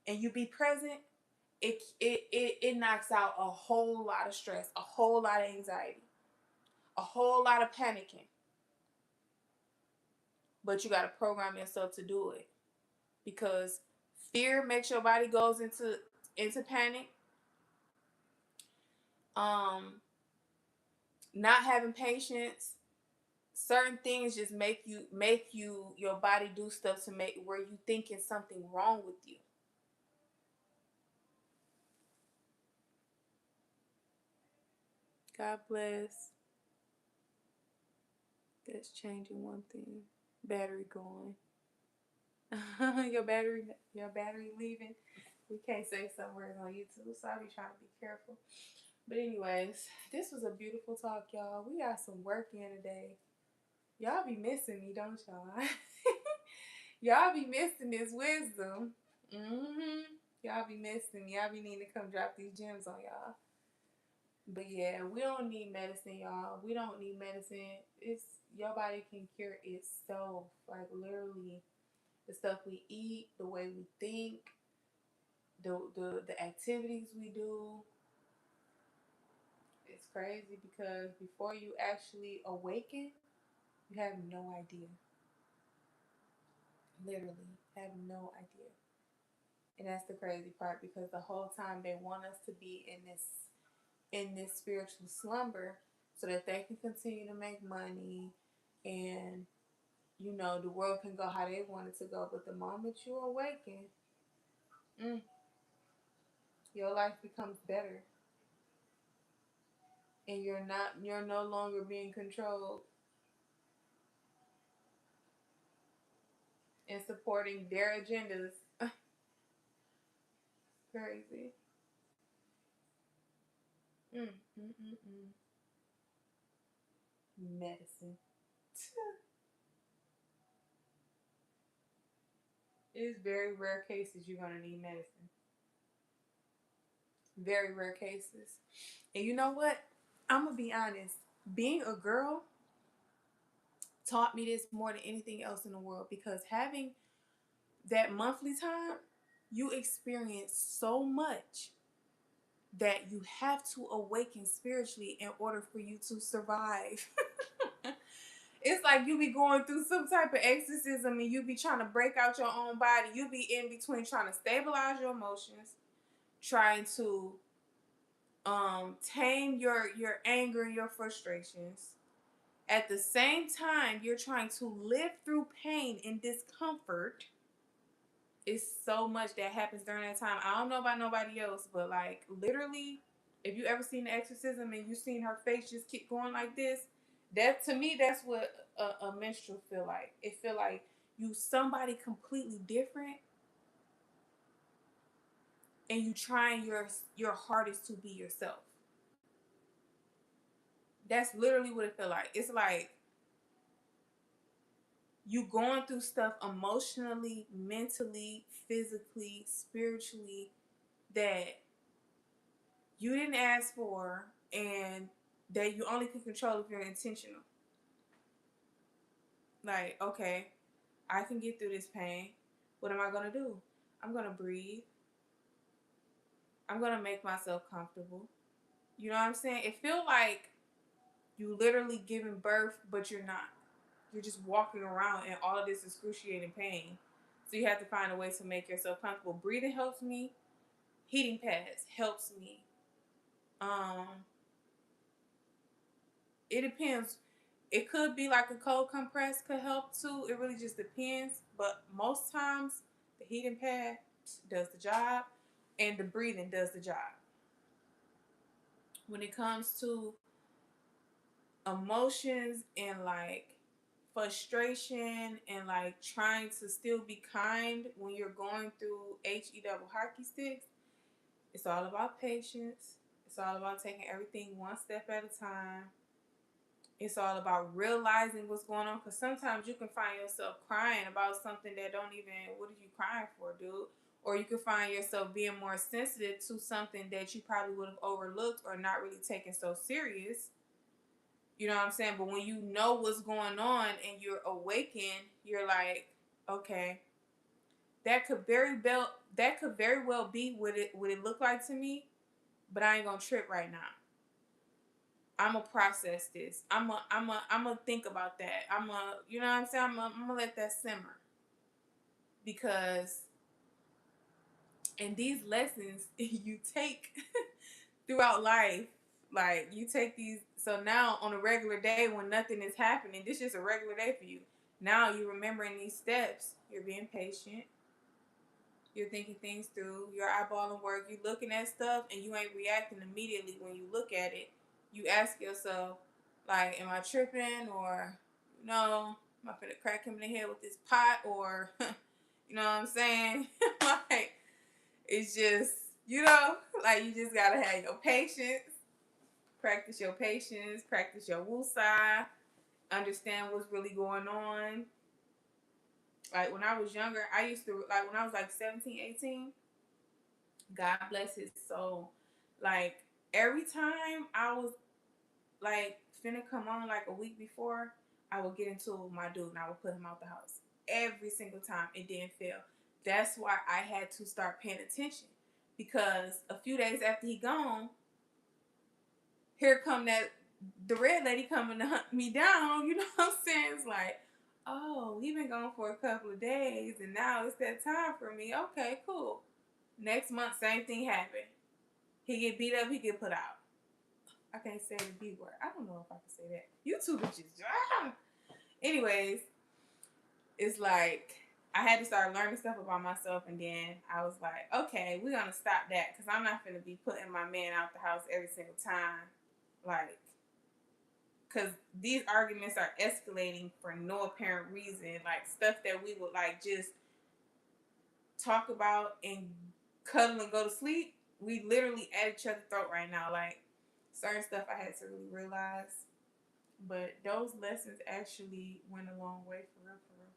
and you be present, it knocks out a whole lot of stress, a whole lot of anxiety, a whole lot of panicking. But you got to program yourself to do it, because fear makes your body goes into panic. Not having patience, certain things just make you your body do stuff to make where you thinking something wrong with you. God bless. That's changing one thing. Battery going. your battery leaving. We can't say some words on YouTube, so I'll be trying to be careful. But anyways, this was a beautiful talk, y'all. We got some work in today. Y'all be missing me, don't y'all? Y'all be missing this wisdom. Y'all be missing me. Y'all be needing to come drop these gems on y'all. But yeah, we don't need medicine, y'all. We don't need medicine. It's your body can cure itself. Like literally, the stuff we eat, the way we think, the activities we do. It's crazy because before you actually awaken, you have no idea. Literally, have no idea. And that's the crazy part, because the whole time they want us to be in this spiritual slumber so that they can continue to make money, and the world can go how they want it to go. But the moment you awaken, mm, your life becomes better, and you're no longer being controlled and supporting their agendas. Crazy. Mm, mm, mm, mm. Medicine. It's very rare cases you're gonna need medicine. Very rare cases. And you know what? I'm gonna be honest. Being a girl taught me this more than anything else in the world, because having that monthly time, you experience so much that you have to awaken spiritually in order for you to survive. It's like you be going through some type of exorcism and you be trying to break out your own body. You be in between trying to stabilize your emotions, trying to tame your anger and your frustrations. At the same time, you're trying to live through pain and discomfort. It's so much that happens during that time. I don't know about nobody else, but like literally, if you ever seen the exorcism and you seen her face just keep going like this, that to me, that's what a minstrel feel like. It feel like you somebody completely different, and you trying your hardest to be yourself. That's literally what it feel like. It's like you going through stuff emotionally, mentally, physically, spiritually, that you didn't ask for, and that you only can control if you're intentional. Like, okay, I can get through this pain. What am I gonna do? I'm gonna breathe. I'm gonna make myself comfortable. You know what I'm saying? It feel like you literally giving birth, but you're not. You're just walking around in all of this excruciating pain. So you have to find a way to make yourself comfortable. Breathing helps me. Heating pads helps me. Um, it depends. It could be like a cold compress could help too. It really just depends. But most times, the heating pad does the job, and the breathing does the job. When it comes to emotions and like frustration and like trying to still be kind when you're going through HE double hockey sticks, it's all about patience. It's all about taking everything one step at a time. It's all about realizing what's going on, because sometimes you can find yourself crying about something that don't even, what are you crying for, dude? Or you can find yourself being more sensitive to something that you probably would have overlooked or not really taken so serious. You know what I'm saying? But when you know what's going on and you're awakened, you're like, okay, that could very well be what it look like to me, but I ain't gonna trip right now. I'm gonna process this. I'm gonna think about that. You know what I'm saying? I'm gonna let that simmer, because in these lessons you take throughout life, like you take these. So now on a regular day when nothing is happening, this is just a regular day for you. Now you're remembering these steps. You're being patient. You're thinking things through. You're eyeballing work. You're looking at stuff and you ain't reacting immediately when you look at it. You ask yourself, like, am I tripping? Or, am I finna crack him in the head with this pot? Or, you know what I'm saying? Like, it's just, like you just gotta have your patience. Practice your patience. Practice your woosah. Understand what's really going on. Like, when I was younger, I used to, like, when I was like 17, 18, God bless his soul. Like, every time I was like finna come on like a week before, I would get into my dude and I would put him out the house. Every single time. It didn't fail. That's why I had to start paying attention. Because a few days after he gone, here come the red lady coming to hunt me down. You know what I'm saying? It's like, oh, he been gone for a couple of days and now it's that time for me. Okay, cool. Next month, same thing happened. He get beat up, he get put out. I can't say the B word. I don't know if I can say that. YouTube bitches. Anyways, it's like I had to start learning stuff about myself, and then I was like, okay, we're gonna stop that, because I'm not gonna be putting my man out the house every single time. Like, because these arguments are escalating for no apparent reason. Like, stuff that we would like just talk about and cuddle and go to sleep, we literally at each other's throat right now. Like, certain stuff I had to really realize. But those lessons actually went a long way, for real, for real.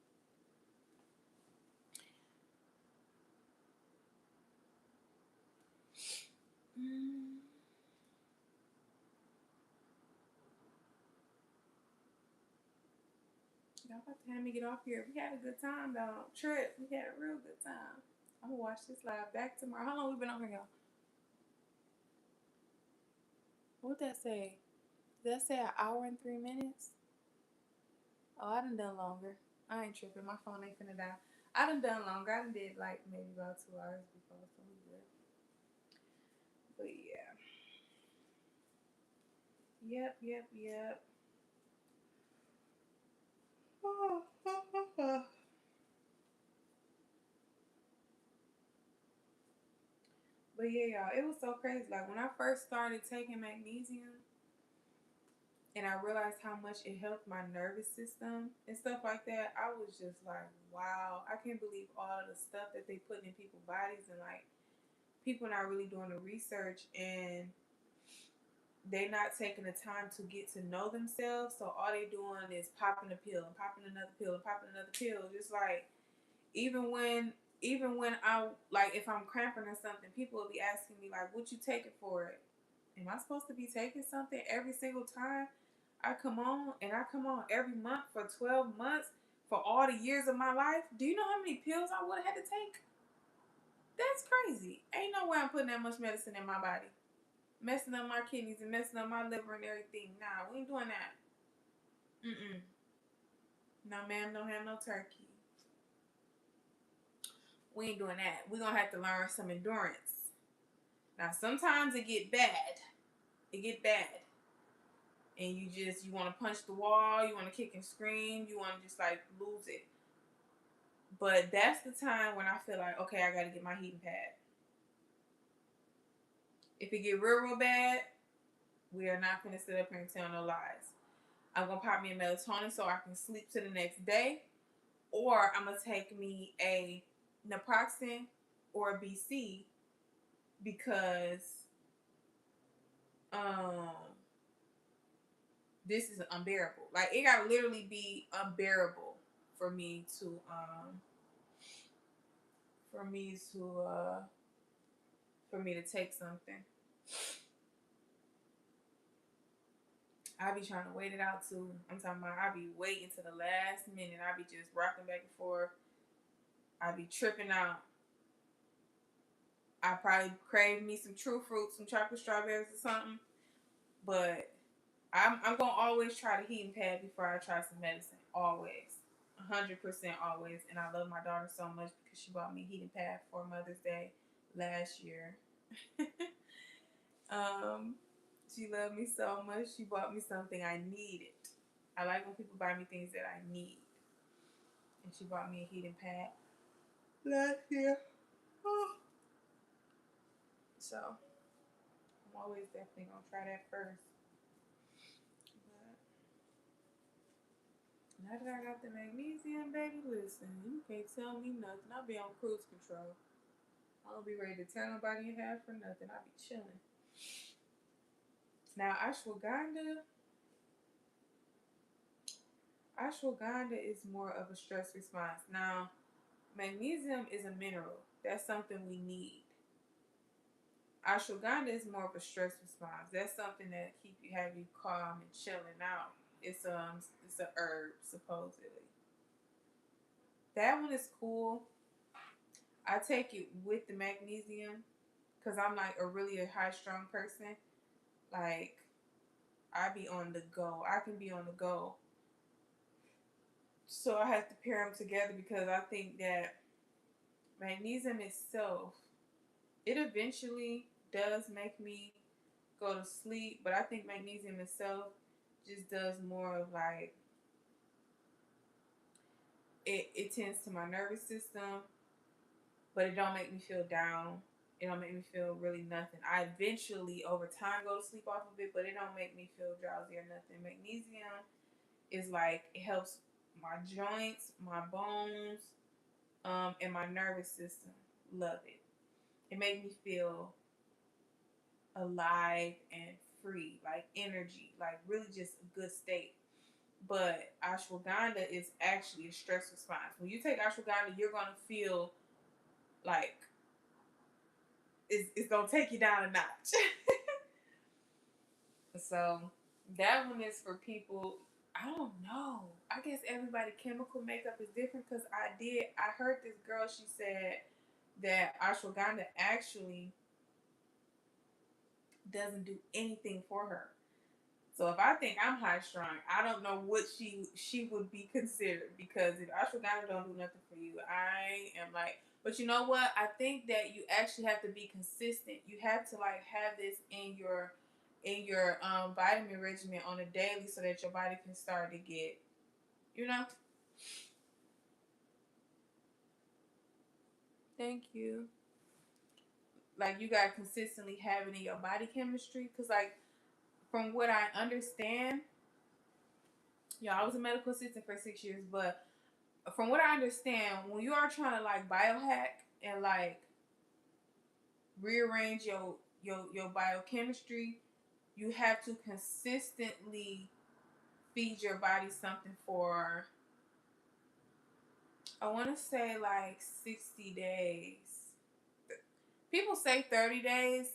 Y'all about to have me get off here. We had a good time, though. Trip. We had a real good time. I'm going to watch this live back tomorrow. How long we been on here, y'all? What'd that say? Did that say an hour and 3 minutes? Oh, I done longer. I ain't tripping. My phone ain't finna die. I done longer. I done did like maybe about 2 hours before, so we good. But yeah. Yep. But yeah, y'all, it was so crazy. Like, when I first started taking magnesium and I realized how much it helped my nervous system and stuff like that, I was just like, wow, I can't believe all of the stuff that they put in people's bodies, and like people not really doing the research, and they not taking the time to get to know themselves. So all they doing is popping a pill and popping another pill and popping another pill. Just like, even when I, like, if I'm cramping or something, people will be asking me like, what you taking for it? Am I supposed to be taking something every single time I come on? And I come on every month for 12 months for all the years of my life. Do you know how many pills I would have had to take? That's crazy. Ain't no way I'm putting that much medicine in my body, messing up my kidneys and messing up my liver and everything. Nah, we ain't doing that. No, ma'am, don't have no turkey. We ain't doing that. We're gonna have to learn some endurance. Now sometimes it get bad. It get bad. And you wanna punch the wall, you wanna kick and scream, you wanna just like lose it. But that's the time when I feel like, okay, I gotta get my heating pad. If it get real bad, we are not gonna sit up here and tell no lies. I'm gonna pop me a melatonin so I can sleep to the next day, or I'm gonna take me a naproxen or a BC because this is unbearable. Like it gotta literally be unbearable for me to for me to for me to take something. I be trying to wait it out too. I'm talking about I be waiting to the last minute. I be just rocking back and forth. I be tripping out. I probably crave me some True Fruit, some chocolate strawberries or something. But I'm gonna always try the heating pad before I try some medicine. Always. 100% always. And I love my daughter so much because she bought me a heating pad for Mother's Day last year. She loved me so much. She bought me something I needed. I like when people buy me things that I need. And she bought me a heating pad last year. So I'm always definitely gonna try that first. But now that I got the magnesium, baby, listen, you can't tell me nothing. I'll be on cruise control. I'll be ready to tear nobody in half for nothing. I'll be chilling. Now ashwagandha is more of a stress response. Now, magnesium is a mineral. That's something we need. Ashwagandha is more of a stress response. That's something that have you calm and chilling out. It's a herb supposedly. That one is cool. I take it with the magnesium because I'm like a really high strung person. Like I be on the go. I can be on the go. So I have to pair them together because I think that magnesium itself, it eventually does make me go to sleep, but I think magnesium itself just does more of like it tends to my nervous system, but it don't make me feel down. It don't make me feel really nothing. I eventually over time go to sleep off of it, but it don't make me feel drowsy or nothing. Magnesium is like it helps my joints, my bones, and my nervous system. Love it. It makes me feel alive and free, like energy, like really just a good state. But ashwagandha is actually a stress response. When you take ashwagandha, you're gonna feel like it's gonna take you down a notch. So that one is for people. I don't know. I guess everybody chemical makeup is different because I heard this girl, she said that ashwagandha actually doesn't do anything for her. So if I think I'm high strung, I don't know what she would be considered, because if ashwagandha don't do nothing for you, I am like. But you know what? I think that you actually have to be consistent. You have to like have this in your vitamin regimen on a daily so that your body can start to get, you know. Thank you. Like you got to consistently have it in your body chemistry, because like from what I understand, I was a medical assistant for 6 years, but from what I understand, when you are trying to like biohack and like rearrange your biochemistry, you have to consistently feed your body something for, I want to say like 60 days. People say 30 days,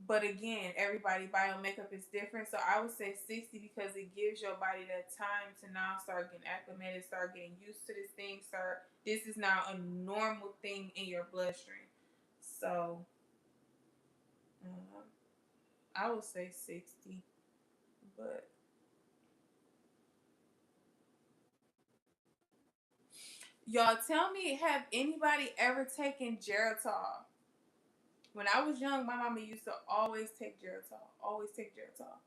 but again, everybody bio makeup is different. So I would say 60 because it gives your body that time to now start getting acclimated, start getting used to this thing. This is now a normal thing in your bloodstream. So I would say 60, but Y'all tell me, have anybody ever taken Geritol? When I was young, my mama used to always take Geritol. Always take Geritol.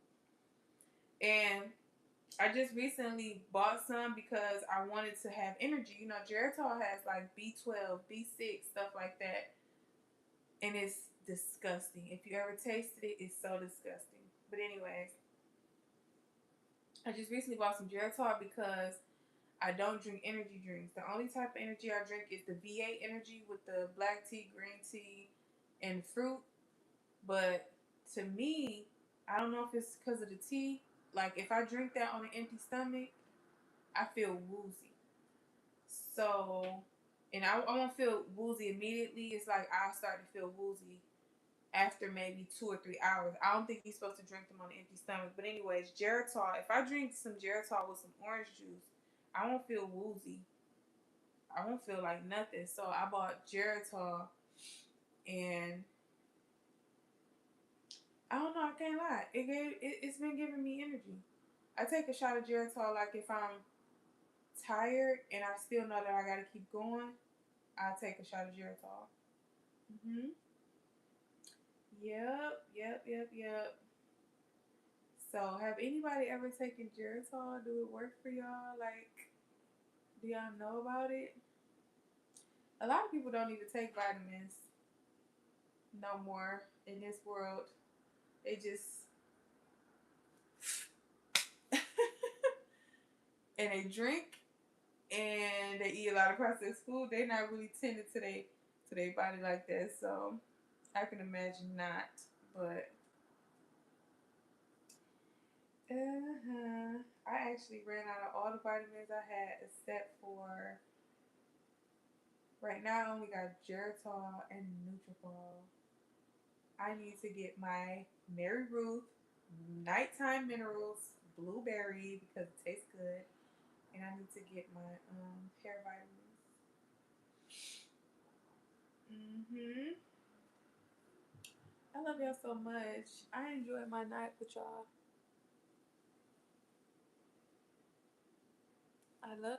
And I just recently bought some because I wanted to have energy. You know, Geritol has like B12, B6, stuff like that. And it's disgusting. If you ever tasted it, it's so disgusting. But anyways, I just recently bought some Geritol because I don't drink energy drinks. The only type of energy I drink is the V8 energy with the black tea, green tea, and fruit. But to me, I don't know if it's because of the tea. Like, if I drink that on an empty stomach, I feel woozy. So, and I won't feel woozy immediately. It's like I'll start to feel woozy after maybe 2 or 3 hours. I don't think you're supposed to drink them on an empty stomach. But anyways, Geritol. If I drink some Geritol with some orange juice, I won't feel woozy. I won't feel like nothing. So I bought Geritol, and I don't know. I can't lie. It's been giving me energy. I take a shot of Geritol like if I'm tired and I still know that I gotta keep going. I take a shot of Geritol. Yep. So, have anybody ever taken Geritol? Do it work for y'all? Like, do y'all know about it? A lot of people don't even take vitamins no more in this world. They just and they drink and they eat a lot of processed food. They're not really tending to their body like that. So I can imagine not. But I actually ran out of all the vitamins I had except for right now. I only got Geritol and Nutrafol. I need to get my Mary Ruth nighttime minerals blueberry because it tastes good, and I need to get my hair vitamins. I love y'all so much. I enjoyed my night with y'all. I love